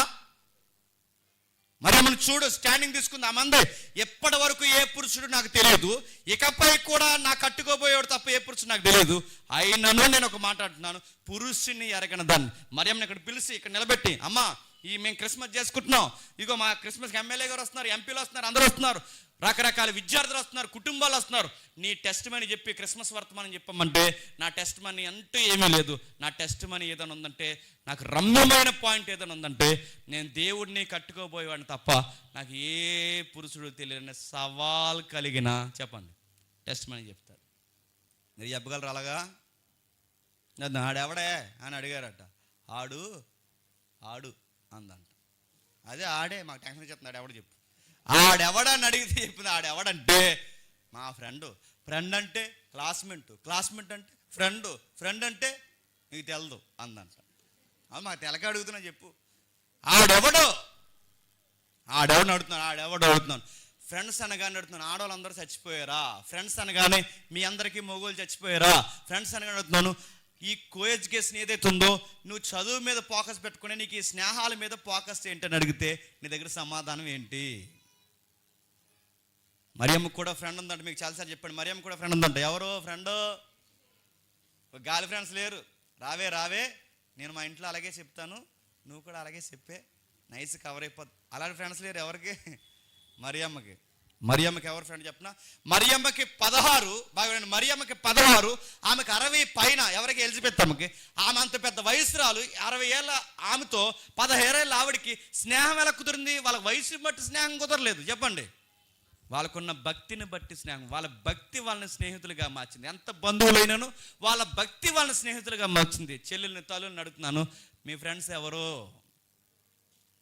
మరి మనం చూడు, స్టాండింగ్ తీసుకుంది ఆ మంది. ఎప్పటి వరకు ఏ పురుషుడు నాకు తెలియదు, ఇకపై కూడా నా కట్టుకోబోయేవాడు తప్ప ఏ పురుషుడు నాకు తెలియదు. అయినను నేను ఒక మాట అంటున్నాను, పురుషుని ఎరగన దాన్ని మరియమ్మని ఇక్కడ పిలిచి ఇక్కడ నిలబెట్టి, అమ్మా మేము క్రిస్మస్ చేసుకుంటున్నాం, ఇగో మా క్రిస్మస్కి ఎమ్మెల్యే గారు వస్తున్నారు, ఎంపీలు వస్తున్నారు, అందరూ వస్తున్నారు, రకరకాల విద్యార్థులు వస్తున్నారు, కుటుంబాలు వస్తున్నారు, నీ టెస్ట్ మనీ చెప్పి క్రిస్మస్ వర్తమానం చెప్పమంటే నా టెస్ట్ మనీ అంటూ ఏమీ లేదు. నా టెస్ట్ మనీ ఏదైనా ఉందంటే, నాకు రమ్యమైన పాయింట్ ఏదైనా ఉందంటే, నేను దేవుడిని కట్టుకోబోయేవాడిని తప్ప నాకు ఏ పురుషుడు తెలియని సవాల్ కలిగిన చెప్పండి టెస్ట్ మనీ చెప్తారు. మీరు చెప్పగలరు అలాగా? ఆడెవడే అని అడిగారట. ఆడు ఆడు అందంట. అదే ఆడే మాకు టెన్షన్ చెప్తున్నాడు, ఎవడు చెప్పు. ఆడెవడని అడిగితే చెప్పింది, ఆడెవడంటే మా ఫ్రెండు, ఫ్రెండ్ అంటే క్లాస్మేట్, క్లాస్మేట్ అంటే ఫ్రెండ్, ఫ్రెండ్ అంటే నీకు తెలదు అందంట. అది మాకు తెలక అడుగుతున్నా చెప్పు. ఆడెవడో ఆడెవడిని అడుగుతున్నాను, ఆడెవడో అడుగుతున్నాను. ఫ్రెండ్స్ అనగానే అడుగుతున్నాను, ఆడవాళ్ళందరూ చచ్చిపోయారా? ఫ్రెండ్స్ అనగానే మీ అందరికీ మొగోళ్ళు చచ్చిపోయారా? ఫ్రెండ్స్ అనగానే అడుగుతున్నాను, ఈ కో ఎడ్యుకేషన్ ఏదైతే ఉందో నువ్వు చదువు మీద ఫోకస్ పెట్టుకుని నీకు ఈ స్నేహాల మీద ఫోకస్ ఏంటని అడిగితే నీ దగ్గర సమాధానం ఏంటి? మరియమ్మ కూడా ఫ్రెండ్ ఉందంట, మీకు చాలాసార్లు చెప్పండి. మరియమ్మ కూడా ఫ్రెండ్ ఉందంట. ఎవరో ఫ్రెండ్? గాలి ఫ్రెండ్స్ లేరు. రావే రావే, నేను మా ఇంట్లో అలాగే చెప్తాను, నువ్వు కూడా అలాగే చెప్పే, నైస్ కవర్ అయిపోద్ది. అలాంటి ఫ్రెండ్స్ లేరు ఎవరికి? మరియమ్మకి. మరియమ్మకి ఎవరు ఫ్రెండ్ చెప్పిన? మరియమ్మకి 16, బాగా మరియమ్మకి 16, ఆమెకు 60 పైన. ఎవరికి? ఎలిజబెత్ అమ్మకి. ఆమె అంత పెద్ద వయసురాలు, 60 ఏళ్ళ ఆమెతో 15 ఏళ్ళ ఆవిడికి స్నేహం ఎలా కుదిరింది? వాళ్ళ వయసుని బట్టి స్నేహం కుదరలేదు చెప్పండి, వాళ్ళకున్న భక్తిని బట్టి స్నేహం. వాళ్ళ భక్తి వాళ్ళని స్నేహితులుగా మార్చింది. ఎంత బంధువులైనను వాళ్ళ భక్తి వాళ్ళని స్నేహితులుగా మార్చింది. చెల్లెల్ని తల్లుల్ని అడుగుతున్నాను, మీ ఫ్రెండ్స్ ఎవరు?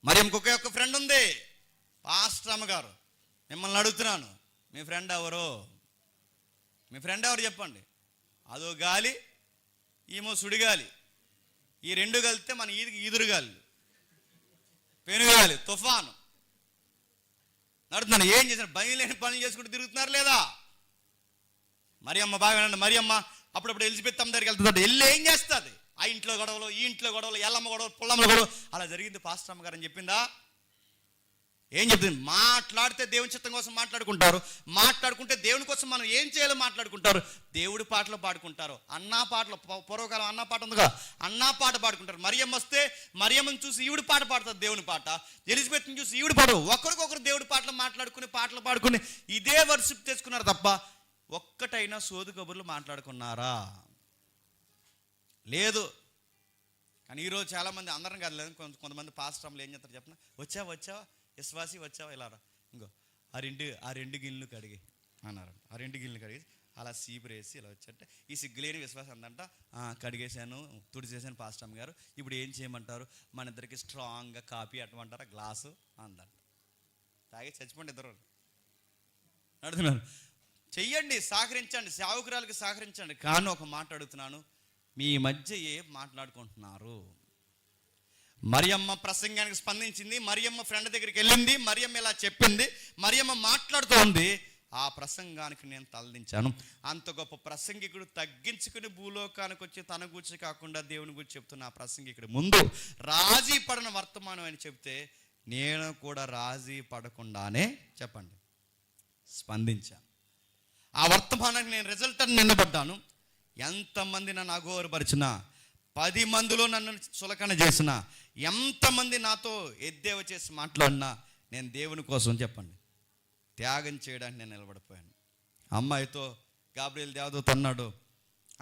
మరియమ్మకి ఒకే ఒక్క ఫ్రెండ్ ఉంది, పాస్టర్ అమ్మగారు. మిమ్మల్ని అడుగుతున్నాను, మీ ఫ్రెండ్ ఎవరు? మీ ఫ్రెండ్ ఎవరు చెప్పండి? అదో గాలి, ఏమో సుడిగాలి, ఈ రెండు కలిస్తే మన ఈదురుగాలి, పెనుగాలి, తుఫాను. నడుతున్నాను, ఏం చేశారు? భయం లేని పనులు చేసుకుంటూ తిరుగుతున్నారు లేదా? మరియమ్మ బాగా వినండి. మరియమ్మ అప్పుడప్పుడు ఎలిజబెత్ అమ్మ దగ్గరికి వెళ్తుందంటే, వెళ్ళి ఏం చేస్తుంది? ఆ ఇంట్లో గొడవలు, ఈ ఇంట్లో గొడవలు, ఎల్లమ్మ గొడవలు, పుల్లమ్మ గొడవలు, అలా జరిగింది పాస్టర్ అమ్మగారు అని చెప్పిందా? ఏం చెప్తుంది? మాట్లాడితే దేవుని చిత్తం కోసం మాట్లాడుకుంటారు, మాట్లాడుకుంటే దేవుని కోసం మనం ఏం చేయాలో మాట్లాడుకుంటారు, దేవుడి పాటలు పాడుకుంటారు. అన్నా పాటలు, పూర్వకాలం అన్నా పాట ఉందిగా, అన్నా పాట పాడుకుంటారు. మరియమ్మ వస్తే మరియమ్మని చూసి ఈవిడి పాట పాడుతుంది దేవుని పాట, ఎలిజబెత్ని చూసి ఈవిడి పాట, ఒకరికొకరు దేవుడి పాటలు మాట్లాడుకుని పాటలు పాడుకుని ఇదే వర్షిప్ చేసుకున్నారు తప్ప ఒక్కటైనా సోదు కబుర్లు మాట్లాడుకున్నారా? లేదు. కానీ ఈరోజు చాలామంది, అందరం కాదు, లేదు, కొంతమంది పాస్టర్లు ఏం చేస్తారు చెప్పిన, వచ్చావా విశ్వాసి వచ్చావా, ఇలా రా, ఇంకో ఆ రెండు గిన్నెలు కడిగి అన్నారు. ఆ 2 గిన్నెలు కడిగి అలా సీపురేసి ఇలా వచ్చంటే ఈ సిగ్గులేని విశ్వాసం అందంట, కడిగేశాను తుడిచేసాను పాస్టర్ గారు, ఇప్పుడు ఏం చేయమంటారు, మన ఇద్దరికి స్ట్రాంగ్గా కాపీ అట్టమంటారా గ్లాసు అందంట. తాగి చచ్చిపోండి ఇద్దరు అడుగుతున్నాను. చెయ్యండి, సహకరించండి, సేవకురాలకి సహకరించండి. కానీ ఒక మాట అడుగుతున్నాను, మీ మధ్య ఏం మాట్లాడుకుంటున్నారు? మరియమ్మ ప్రసంగానికి స్పందించింది, మరియమ్మ ఫ్రెండ్ దగ్గరికి వెళ్ళింది, మరియమ్మ ఇలా చెప్పింది, మరియమ్మ మాట్లాడుతోంది. ఆ ప్రసంగానికి నేను తలదించాను. అంత గొప్ప ప్రసంగికుడు తగ్గించుకుని భూలోకానికి వచ్చి తన గురించి కాకుండా దేవుని గురించి చెప్తున్న ఆ ప్రసంగికుడు ముందు రాజీ పడిన వర్తమానం అని చెప్తే నేను కూడా రాజీ పడకుండానే చెప్పండి స్పందించాను. ఆ వర్తమానానికి నేను రిజల్ట్ అని నిలబడ్డాను. ఎంతమంది నన్ను అగౌరవపరిచినా, 10 మందిలో నన్ను చులకన చేసిన, ఎంతమంది నాతో ఎద్దేవ చేసి మాట్లాడినా నేను దేవుని కోసం చెప్పండి త్యాగం చేయడానికి నేను నిలబడిపోయాను. అమ్మాయితో గాబ్రియల్ దేవదూత అన్నాడు,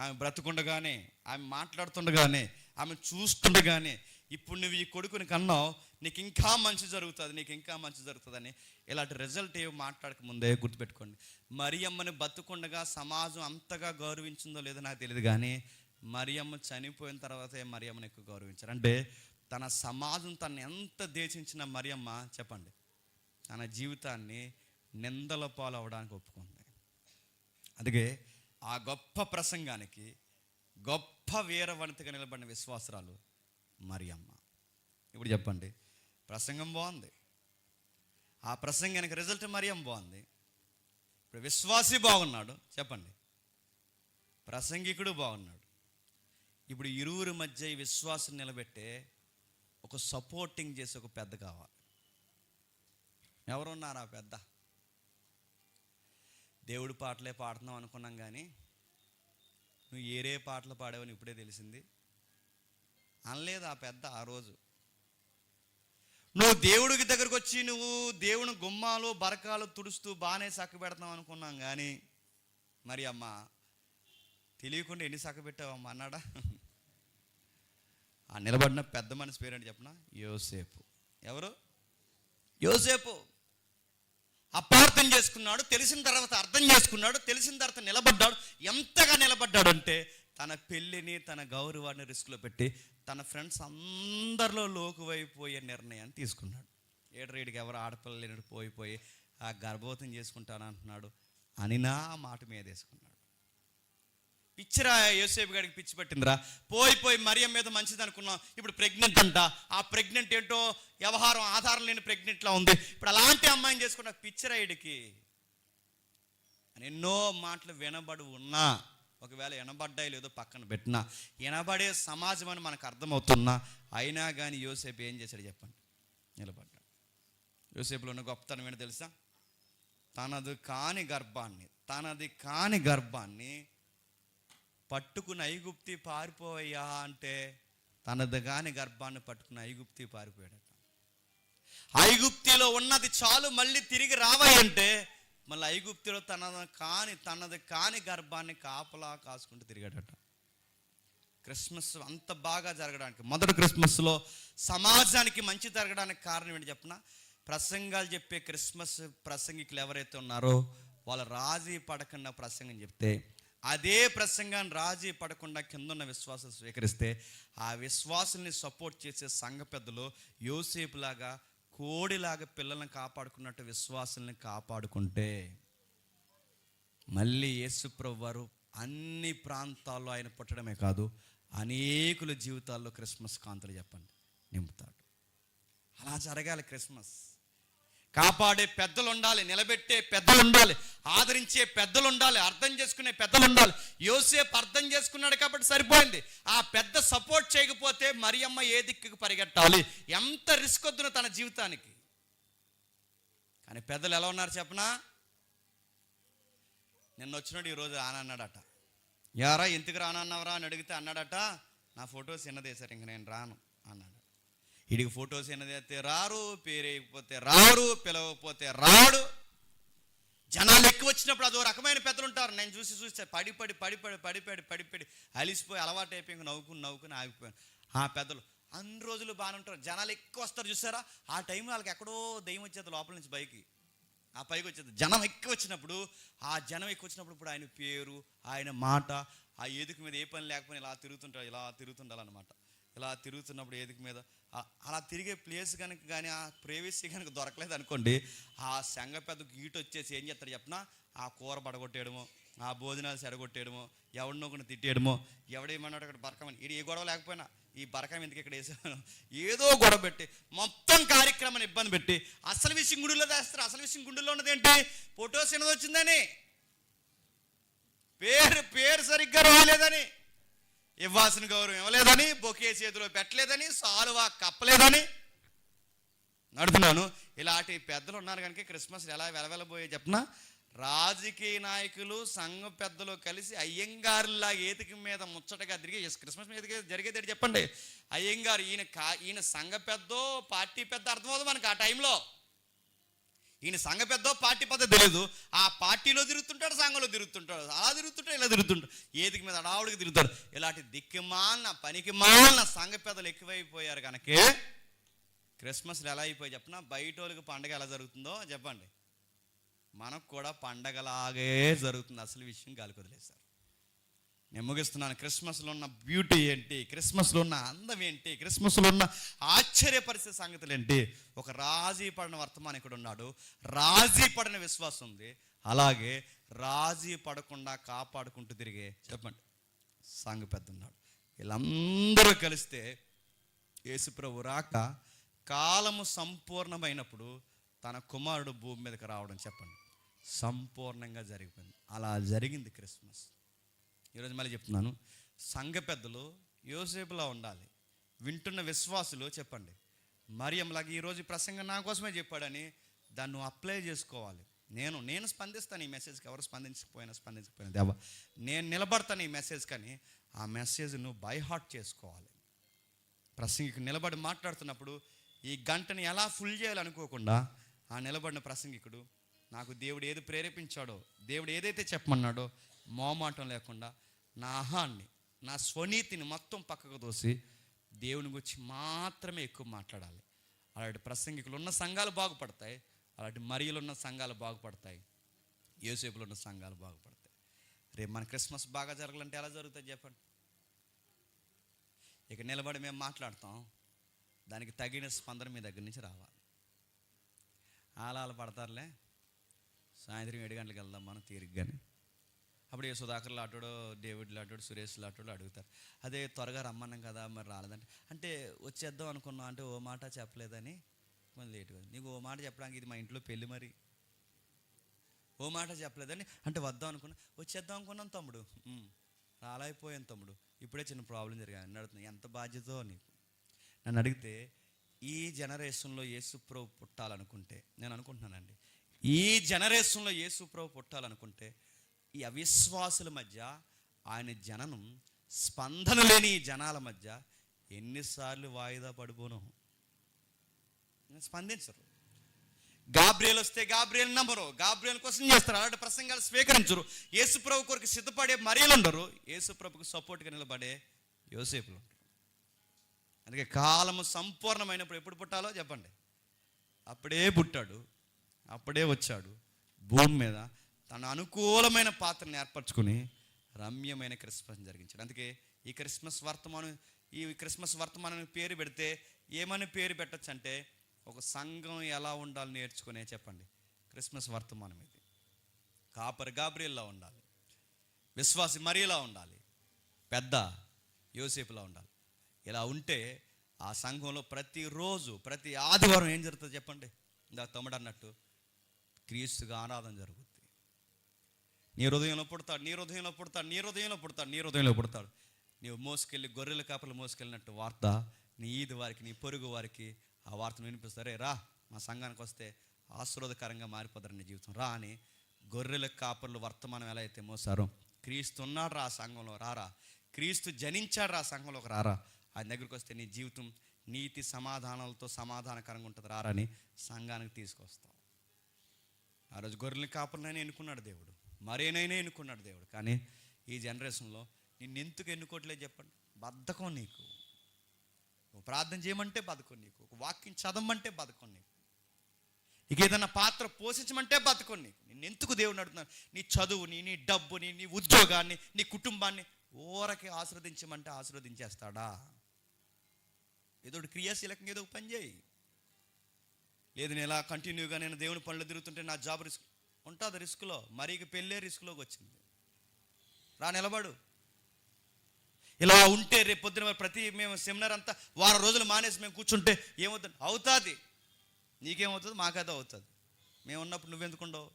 ఆమె బ్రతుకుండగానే, ఆమె మాట్లాడుతుండగానే, ఆమె చూస్తుండగానే, ఇప్పుడు నువ్వు ఈ కొడుకుని కన్నావు, నీకు ఇంకా మంచి జరుగుతుంది, నీకు ఇంకా మంచి జరుగుతుందని. ఇలాంటి రిజల్ట్ ఏమి మాట్లాడక ముందే గుర్తుపెట్టుకోండి. మరియమ్మని బతుకుండగా సమాజం అంతగా గౌరవించిందో లేదో నాకు తెలియదు, కానీ మరియమ్మ చనిపోయిన తర్వాతే మరియమ్మని ఎక్కువ గౌరవించారు. అంటే తన సమాజం తను ఎంత దేశించిన మరియమ్మ చెప్పండి తన జీవితాన్ని నిందల పాలు అవడానికి ఒప్పుకుంది. అందుకే ఆ గొప్ప ప్రసంగానికి గొప్ప వీరవనితగా నిలబడిన విశ్వాసరాలు మరియమ్మ. ఇప్పుడు చెప్పండి, ప్రసంగం బాగుంది, ఆ ప్రసంగానికి రిజల్ట్ మరియమ్మ బాగుంది. ఇప్పుడు విశ్వాసి బాగున్నాడు చెప్పండి, ప్రసంగికుడు బాగున్నాడు. ఇప్పుడు ఇరువురి మధ్య ఈ విశ్వాసం నిలబెట్టే ఒక సపోర్టింగ్ చేసి ఒక పెద్ద కావాలి. ఎవరున్నారు ఆ పెద్ద? దేవుడి పాటలే పాడుతున్నాం అనుకున్నాం, కానీ నువ్వు ఏరే పాటలు పాడావని ఇప్పుడే తెలిసింది అనలేదు ఆ పెద్ద. ఆ రోజు నువ్వు దేవుడికి దగ్గరకు వచ్చి నువ్వు దేవుని గుమ్మాలు బరకాలు తుడుస్తూ బాగానే చక్క పెడతాం అనుకున్నాం, కానీ మరి అమ్మ తెలియకుండా ఎన్ని చక్క పెట్టావమ్మా అన్నాడా? ఆ నిలబడిన పెద్ద మనిషి పేరేంటి చెప్పనా? యోసేపు. ఎవరు? యోసేపు. అపార్థం చేసుకున్నాడు, తెలిసిన తర్వాత అర్థం చేసుకున్నాడు, తెలిసిన తర్వాత నిలబడ్డాడు. ఎంతగా నిలబడ్డాడు అంటే తన పెళ్ళిని, తన గౌరవాన్ని రిస్క్లో పెట్టి తన ఫ్రెండ్స్ అందరిలో లోకువైపోయే నిర్ణయాన్ని తీసుకున్నాడు. ఏడరీడికి ఎవరు ఆడపిల్ల లేనట్టు పోయిపోయి ఆ గర్భవతం చేసుకుంటాను అంటున్నాడు అని నా మాట మీద వేసుకున్నాడు. పిచ్చిరా యోసేపు గారికి పిచ్చి పట్టిందిరా. పోయి మరియం మీద మంచిది అనుకున్నాం, ఇప్పుడు ప్రెగ్నెంట్ అంట. ఆ ప్రెగ్నెంట్ ఏంటో వ్యవహారం ఆధారం లేని ప్రెగ్నెంట్లా ఉంది. ఇప్పుడు అలాంటి అమ్మాయిని చేసుకున్న పిచ్చిరాయుడికి అని ఎన్నో మాటలు వినబడి ఉన్నా, ఒకవేళ వినబడ్డాయి లేదో పక్కన పెట్టినా, వినబడే సమాజం అని మనకు అర్థమవుతున్నా, అయినా కానీ యోసేపు ఏం చేశాడు చెప్పండి? నిలబడ్డాడు. యోసేపులో ఉన్న గొప్పతనం ఏంటో తెలుసా? తనది కాని గర్భాన్ని పట్టుకుని ఐగుప్తి పారిపోయా అంటే, తనది కాని గర్భాన్ని పట్టుకుని ఐగుప్తి పారిపోయాడట. ఐగుప్తిలో ఉన్నది చాలు మళ్ళీ తిరిగి రావాయంటే మళ్ళీ ఐగుప్తిలో తనది కాని గర్భాన్ని కాపలా కాసుకుంటూ తిరిగాడట. క్రిస్మస్ అంత బాగా జరగడానికి, మొదటి క్రిస్మస్లో సమాజానికి మంచి జరగడానికి కారణం ఏంటి చెప్పిన? ప్రసంగాలు చెప్పే క్రిస్మస్ ప్రసంగికులు ఎవరైతే ఉన్నారో వాళ్ళు రాజీ పడకుండా ప్రసంగం చెప్తే, అదే ప్రసంగాన్ని రాజీ పడకుండా కిందున్న విశ్వాసం స్వీకరిస్తే, ఆ విశ్వాసాన్ని సపోర్ట్ చేసే సంఘ పెద్దలు యోసేపులాగా కోడిలాగా పిల్లల్ని కాపాడుకున్నట్టు విశ్వాసాన్ని కాపాడుకుంటే మళ్ళీ యేసుప్రభు వారు అన్ని ప్రాంతాల్లో ఆయన పుట్టడమే కాదు, అనేకుల జీవితాల్లో క్రిస్మస్ కాంతులు చెప్పండి నింపుతాడు. అలా జరగాలి. క్రిస్మస్ కాపాడే పెద్దలు ఉండాలి, నిలబెట్టే పెద్దలు ఉండాలి, ఆదరించే పెద్దలు ఉండాలి, అర్థం చేసుకునే పెద్దలు ఉండాలి. యోసేపు అర్థం చేసుకున్నాడు కాబట్టి సరిపోయింది. ఆ పెద్ద సపోర్ట్ చేయకపోతే మరియమ్మ ఏ దిక్కుకు పరిగెట్టాలి? ఎంత రిస్క్ వద్దును తన జీవితానికి. కానీ పెద్దలు ఎలా ఉన్నారు చెప్పనా? నిన్న వచ్చినాడు ఈరోజు రానన్నాడట. యారా ఎందుకు రానన్నావరా అని అడిగితే అన్నాడట, నా ఫొటోస్ ఎన్నదేశారు, ఇంక నేను రాను అన్నాడు. వీడికి ఫొటోస్ ఎన్నదైతే రారు, పేరేయకపోతే రారు, పిలవకపోతే రాడు. జనాలు ఎక్కువ వచ్చినప్పుడు అదో రకమైన పెద్దలు ఉంటారు. నేను చూసి పడి అలిసిపోయి అలవాటు అయిపోయి ఇంక నవ్వుకుని ఆగిపోయాను. ఆ పెద్దలు అన్ని రోజులు బాగానే ఉంటారు, జనాలు ఎక్కువ వస్తారు చూసారా, ఆ టైంలో వాళ్ళకి ఎక్కడో దయ్యం వచ్చేది లోపల నుంచి పైకి. ఆ పైకి వచ్చేది జనం ఎక్కువ వచ్చినప్పుడు, ఆ జనం ఎక్కువ వచ్చినప్పుడు ఇప్పుడు ఆయన పేరు, ఆయన మాట, ఆ ఏదుకు మీద ఏ పని లేకపోయినా ఇలా తిరుగుతుంటాడు, ఇలా తిరుగుతుండాలన్నమాట. ఇలా తిరుగుతున్నప్పుడు ఏదుకు మీద అలా తిరిగే ప్లేస్ కనుక కానీ ఆ ప్రైవసీ కనుక దొరకలేదు అనుకోండి, ఆ సంఘ పెద్ద గీటు వచ్చేసి ఏం చేస్తాడు చెప్పినా, ఆ కూర పడగొట్టేయడమో, ఆ భోజనాలు చెడగొట్టేయడమో, ఎవడినో ఒకటి తిట్టేయడమో, ఎవడేమన్నాడు అక్కడ బరకమని, ఇది ఏ గొడవ లేకపోయినా ఈ బరకం ఎందుకు ఇక్కడ వేసాను, ఏదో గొడవ పెట్టి మొత్తం కార్యక్రమాన్ని ఇబ్బంది పెట్టి అసలు విషయం గుండెల్లో తెస్తారు. అసలు విషయం గుండెల్లో ఉన్నది ఏంటి? ఫోటో సినిమా వచ్చిందని, పేరు సరిగ్గా రాలేదని, ఇవ్వాల్సిన గౌరవం ఇవ్వలేదని, బొకే చేతిలో పెట్టలేదని, సాలువా కప్పలేదని నడుతున్నాను. ఇలాంటి పెద్దలు ఉన్నారు కనుక క్రిస్మస్ ఎలా వెలవెలబోయే చెప్పిన, రాజకీయ నాయకులు సంఘ పెద్దలు కలిసి అయ్యంగారులా ఏతికి మీద ముచ్చటగా తిరిగి క్రిస్మస్ మీద జరిగేది చెప్పండి. అయ్యంగారు ఈయన సంఘ పెద్దో పార్టీ పెద్ద అర్థమవుతుంది మనకు ఆ టైంలో. ఈయన సంఘ పెద్దో పార్టీ పెద్ద తెలియదు. ఆ పార్టీలో తిరుగుతుంటాడు, సంఘంలో తిరుగుతుంటాడు, అలా తిరుగుతుంటాడు, ఇలా తిరుగుతుంటాడు, ఏదికి మీద అడావుడికి తిరుగుతాడు. ఇలాంటి దిక్కుమాలిన పనికిమాలిన సంఘ పెద్దలు ఎక్కువైపోయారు కనుకే క్రిస్మస్లు ఎలా అయిపోయి చెప్పిన, బయట వాళ్ళకి పండగ ఎలా జరుగుతుందో చెప్పండి, మనకు కూడా పండగలాగే జరుగుతుంది. అసలు విషయం గాలికి వదిలేశారు. నేను ముగిస్తున్నాను. క్రిస్మస్లో ఉన్న బ్యూటీ ఏంటి, క్రిస్మస్లో ఉన్న అందం ఏంటి, క్రిస్మస్లో ఉన్న ఆశ్చర్యపరిచే సంగతులు ఏంటి? ఒక రాజీ పడిన వర్తమానం ఇక్కడ ఉన్నాడు, రాజీ పడిన విశ్వాసం ఉంది, అలాగే రాజీ పడకుండా కాపాడుకుంటూ తిరిగే చెప్పండి సంఘ పెద్ద ఉన్నాడు. వీళ్ళందరూ కలిస్తే యేసుప్రభు రాక కాలము సంపూర్ణమైనప్పుడు తన కుమారుడు భూమి మీదకి రావడం చెప్పండి సంపూర్ణంగా జరిగిపోయింది. అలా జరిగింది క్రిస్మస్. ఈరోజు మళ్ళీ చెప్తున్నాను, సంఘ పెద్దలు యోసేపులా ఉండాలి. వింటున్న విశ్వాసులు చెప్పండి మరియంలాగా ఈరోజు ప్రసంగం నా కోసమే చెప్పాడని దాన్ని నువ్వు అప్లై చేసుకోవాలి. నేను స్పందిస్తాను ఈ మెసేజ్కి, ఎవరు స్పందించకపోయినా దేవా నేను నిలబడతాను ఈ మెసేజ్, కానీ ఆ మెసేజ్ నువ్వు బై హార్ట్ చేసుకోవాలి. ప్రసంగికు నిలబడి మాట్లాడుతున్నప్పుడు ఈ గంటని ఎలా ఫుల్ చేయాలనుకోకుండా ఆ నిలబడిన ప్రసంగికుడు నాకు దేవుడు ఏది ప్రేరేపించాడో, దేవుడు ఏదైతే చెప్పమన్నాడో మోమాటం లేకుండా నా అహాన్ని, నా స్వనీతిని మొత్తం పక్కకు తోసి దేవుని గురించి మాత్రమే ఎక్కువ మాట్లాడాలి. అలాంటి ప్రసంగికులు ఉన్న సంఘాలు బాగుపడతాయి, అలాంటి మరియలు ఉన్న సంఘాలు బాగుపడతాయి, యోసేపులు ఉన్న సంఘాలు బాగుపడతాయి. రేపు మన క్రిస్మస్ బాగా జరగాలంటే ఎలా జరుగుతుంది చెప్పండి? ఇక నిలబడి మేము మాట్లాడతాం, దానికి తగిన స్పందన మీ దగ్గర నుంచి రావాలి. ఆలాలు పడతారులే, సాయంత్రం 7 గంటలకు వెళ్దాం మనం తీరిగ్గానే. అప్పుడు ఏ సుధాకర్ లాటోడు, డేవిడ్ లాటోడు, సురేష్ లాటోడు అడుగుతారు, అదే త్వరగా రమ్మన్నాం కదా మరి రాలేదంటే, అంటే వచ్చేద్దాం అనుకున్నాం అంటే ఓ మాట చెప్పలేదని మళ్ళీ లేటుగా, నీకు ఓ మాట చెప్పడానికి ఇది మా ఇంట్లో పెళ్ళి, మరి ఓ మాట చెప్పలేదని అంటే వద్దాం అనుకున్నా, వచ్చేద్దాం అనుకున్నాం తమ్ముడు, రాలైపోయాను తమ్ముడు, ఇప్పుడే చిన్న ప్రాబ్లం జరిగాను నడుతుంది, ఎంత బాధ్యతో నీకు. నన్ను అడిగితే ఈ జనరేషన్లో యేసుప్రభు పుట్టాలనుకుంటే, నేను అనుకుంటున్నానండి, ఈ జనరేషన్లో యేసుప్రభు పుట్టాలనుకుంటే ఈ అవిశ్వాసుల మధ్య ఆయన జననం, స్పందన లేని ఈ జనాల మధ్య ఎన్నిసార్లు వాయిదా పడిపోను, స్పందించరు. గాబ్రియల్ వస్తే గాబ్రియల్ నమ్మరు, గాబ్రియల్ క్వశ్చన్ చేస్తారు, అలాంటి ప్రసంగాలు స్వీకరించరు. యేసుప్రభు కొరకు సిద్ధపడే మరియలు ఉండరు, యేసుప్రభుకు సపోర్ట్గా నిలబడే యోసేపులు ఉంటారు. అందుకే కాలము సంపూర్ణమైనప్పుడు ఎప్పుడు పుట్టాలో చెప్పండి, అప్పుడే పుట్టాడు, అప్పుడే వచ్చాడు భూమి మీద, తన అనుకూలమైన పాత్రను ఏర్పరచుకుని రమ్యమైన క్రిస్మస్ జరిగించాడు. అందుకే ఈ క్రిస్మస్ వర్తమానం పేరు పెడితే ఏమని పేరు పెట్టచ్చు అంటే, ఒక సంఘం ఎలా ఉండాలి నేర్చుకునే చెప్పండి క్రిస్మస్ వర్తమానం ఇది. కాపరి గాబ్రియల్లా ఉండాలి, విశ్వాసి మరియలా ఉండాలి, పెద్ద యోసేపులా ఉండాలి. ఇలా ఉంటే ఆ సంఘంలో ప్రతిరోజు ప్రతి ఆదివారం ఏం జరుగుతుంది చెప్పండి? ఇందాక తమ్ముడు అన్నట్టు క్రీస్తుగా ఆరాధన జరుగుతుంది. నీ హృదయంలో పుడతాడు, నీ హృదయంలో పుడతాడు, నీ హృదయంలో పుడతాడు, నీ హృదయంలో పుడతాడు. నీవు మోసుకెళ్ళి గొర్రెల కాపలు మోసుకెళ్ళినట్టు వార్త నీ ఈది వారికి, నీ పొరుగు వారికి ఆ వార్తను వినిపిస్తారు. రా మా సంఘానికి వస్తే ఆశీర్వాదకరంగా మారిపోతారు నీ జీవితం, రా అని గొర్రెల కాపర్లు వర్తమానం ఎలా అయితే మోసారో, క్రీస్తు ఉన్నాడు రా సంఘంలో రారా, క్రీస్తు జనించాడు రా సంఘంలోకి రారా, ఆయన దగ్గరికి వస్తే నీ జీవితం నీతి సమాధానాలతో సమాధానకరంగా ఉంటుంది రారని సంఘానికి తీసుకొస్తాం. ఆ రోజు గొర్రెల కాపర్లైనా ఎన్నుకున్నాడు దేవుడు, మరేనైనా ఎన్నుకున్నాడు దేవుడు, కానీ ఈ జనరేషన్లో నిన్ను ఎందుకు ఎన్నుకోవట్లేదు చెప్పండి? బద్ధకం నీకు, ఒక ప్రార్థన చేయమంటే బద్ధకం నీకు, ఒక వాక్యం చదవమంటే బద్ధకం నీకు. ఇక ఏదన్నా పాత్ర పోషించమంటే బతకొన్ని. నిన్ను ఎందుకు దేవుడు అడుగుతున్నాను? నీ చదువుని, నీ డబ్బుని, నీ ఉద్యోగాన్ని, నీ కుటుంబాన్ని ఊరకే ఆశీర్వదించమంటే ఆశీర్వదించేస్తాడా? ఏదో ఒకటి క్రియాశీలకంగా ఏదో ఒక పని చేయి. లేదు నేను ఇలా కంటిన్యూగా నేను దేవుని పనులు తిరుగుతుంటే నా జాబ్ రిస్క్ ఉంటుంది. రిస్క్లో మరీ ఇక పెళ్ళే రిస్క్లోకి వచ్చింది. నిలబడు. ఇలా ఉంటే రేపు పొద్దున మేము సెమినార్ అంతా వారం రోజులు మానేసి మేము కూర్చుంటే ఏమవుతుంది? అవుతుంది. నీకేమవుతుంది? మాకైతే అవుతుంది. మేము ఉన్నప్పుడు నువ్వెందుకుండవు?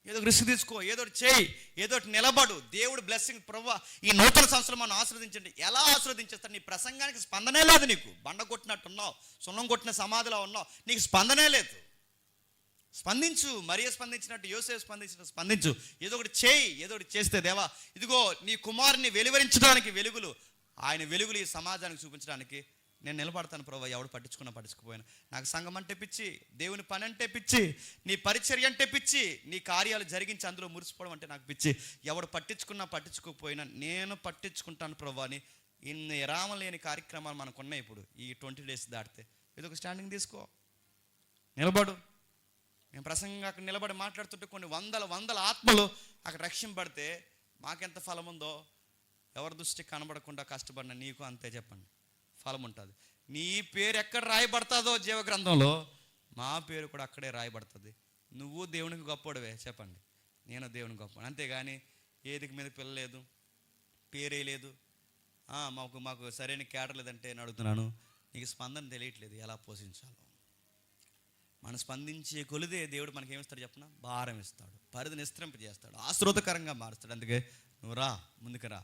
ఏదో రిస్క్ తీసుకో, ఏదో ఒకటి చేయి, ఏదో ఒకటి నిలబడు. దేవుడు బ్లెస్సింగ్ ప్రభువా ఈ నూతన సంవత్సరం మనం ఆశీర్వదించండి. ఎలా ఆశీర్వదించేస్తాడు? నీ ప్రసంగానికి స్పందనే లేదు. నీకు బండ కొట్టినట్టు ఉన్నావు, సున్నం కొట్టిన సమాధిలో ఉన్నావు, నీకు స్పందనే లేదు. స్పందించు. మరియ స్పందించినట్టు, యోసేపు స్పందించినట్టు స్పందించు. ఏదో ఒకటి చేయి. ఏదో ఒకటి చేస్తే దేవా ఇదిగో నీ కుమారుని వెలువరించడానికి వెలుగులు, ఆయన వెలుగులు ఈ సమాజానికి చూపించడానికి నేను నిలబడతాను ప్రభువా. ఎవడు పట్టించుకున్నా పట్టించుకుపోయినా నాకు సంఘం అంటే పిచ్చి, దేవుని పని అంటే పిచ్చి, నీ పరిచర్య అంటే పిచ్చి, నీ కార్యాలు జరిగించి అందులో మురిసిపోవడం అంటే నాకు పిచ్చి. ఎవడు పట్టించుకున్నా పట్టించుకోకపోయినా నేను పట్టించుకుంటాను ప్రభువా అని. ఇన్ని విరామం లేని కార్యక్రమాలు మనకు ఉన్నాయి. ఇప్పుడు ఈ 20 days దాటితే ఏదో ఒక స్టాండింగ్ తీసుకో, నిలబడు. మేము ప్రసంగంగా అక్కడ నిలబడి మాట్లాడుతుంటే కొన్ని వందల ఆత్మలు అక్కడ రక్షింపబడితే మాకెంత ఫలం ఉందో, ఎవరి దృష్టికి కనబడకుండా కష్టపడిన నీకు అంతే చెప్పండి ఫలం ఉంటుంది. నీ పేరు ఎక్కడ రాయబడుతుందో జీవగ్రంథంలో, మా పేరు కూడా అక్కడే రాయబడుతుంది. నువ్వు దేవునికి గొప్పవాడివే చెప్పండి, నేను దేవునికి గొప్ప. అంతేగాని ఏదికి మీద పిల్ల లేదు, పేరే లేదు, మాకు సరైన కేటర్ లేదంటే నేను అడుగుతున్నాను. నీకు స్పందన తెలియట్లేదు ఎలా పోషించాలో. మనం స్పందించే కొలిదే దేవుడు మనకి ఏమిస్తాడు చెప్పిన? భారం ఇస్తాడు, పరిధిని విస్తరింపజేస్తాడు, ఆశ్రోతకరంగా మారుస్తాడు. అందుకే నువ్వు రా, ముందుకు రా.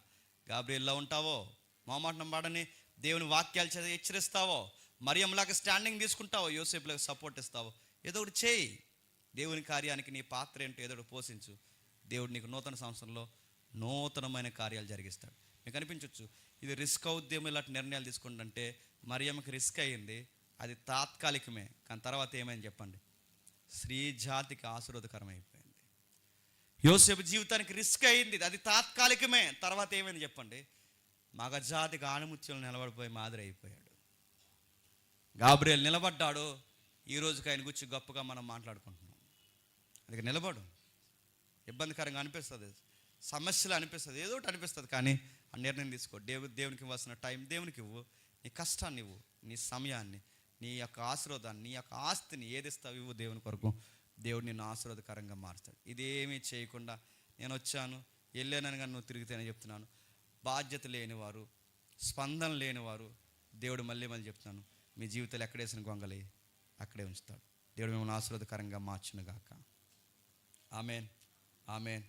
గాబ్రియల్లా ఉంటావో, మొహమాటం పాడని దేవుని వాక్యాలు చదివి హెచ్చరిస్తావో, మరియంలాగా స్టాండింగ్ తీసుకుంటావో, యోసేపులాగా సపోర్ట్ ఇస్తావో, ఏదో ఒకటి చేయి. దేవుని కార్యానికి నీ పాత్ర ఏంటో ఏదో ఒకటి పోషించు. దేవుడు నీకు నూతన సంవత్సరంలో నూతనమైన కార్యాలు జరిగిస్తాడు. మీకు అనిపించవచ్చు ఇది రిస్క్ అవుద్దేమో ఇలాంటి నిర్ణయాలు తీసుకుంటుంటే. మరియమ్మకి రిస్క్ అయ్యింది, అది తాత్కాలికమే. కానీ తర్వాత ఏమైంది చెప్పండి? స్త్రీ జాతికి ఆశీర్వాదకరం అయిపోయింది. యోసేపు జీవితానికి రిస్క్ అయింది, అది తాత్కాలికమే. తర్వాత ఏమైంది చెప్పండి? మగ జాతికి ఆణిముత్యంలో నిలబడిపోయి మాదిరి అయిపోయాడు. గాబ్రియల్ నిలబడ్డాడు. ఈ రోజుకి ఆయన గురించి గొప్పగా మనం మాట్లాడుకుంటున్నాం. అందుకే నిలబడు. ఇబ్బందికరంగా అనిపిస్తుంది, సమస్యలు అనిపిస్తుంది, ఏదో ఒకటి అనిపిస్తుంది, కానీ ఆ నిర్ణయం తీసుకో. దేవునికి ఇవ్వాల్సిన టైం దేవునికి ఇవ్వు. నీ కష్టాన్ని ఇవ్వు, నీ సమయాన్ని, నీ యొక్క ఆశీర్వాదాన్ని, నీ యొక్క ఆస్తిని ఏది ఇస్తావు ఇవ్వు దేవుని కొరకు. దేవుడు నిన్ను ఆశీర్వాదకరంగా మారుస్తాడు. ఇదేమీ చేయకుండా నేను వచ్చాను వెళ్ళానని కానీ నువ్వు తిరిగితేనే చెప్తున్నాను, బాధ్యత లేనివారు, స్పందన లేనివారు దేవుడు మళ్ళీ చెప్తున్నాను, మీ జీవితాలు ఎక్కడేసిన గొంగలి అక్కడే ఉంచుతాడు. దేవుడు మిమ్మల్ని ఆశీర్వాదకరంగా మార్చునుగాక. Amen, amen.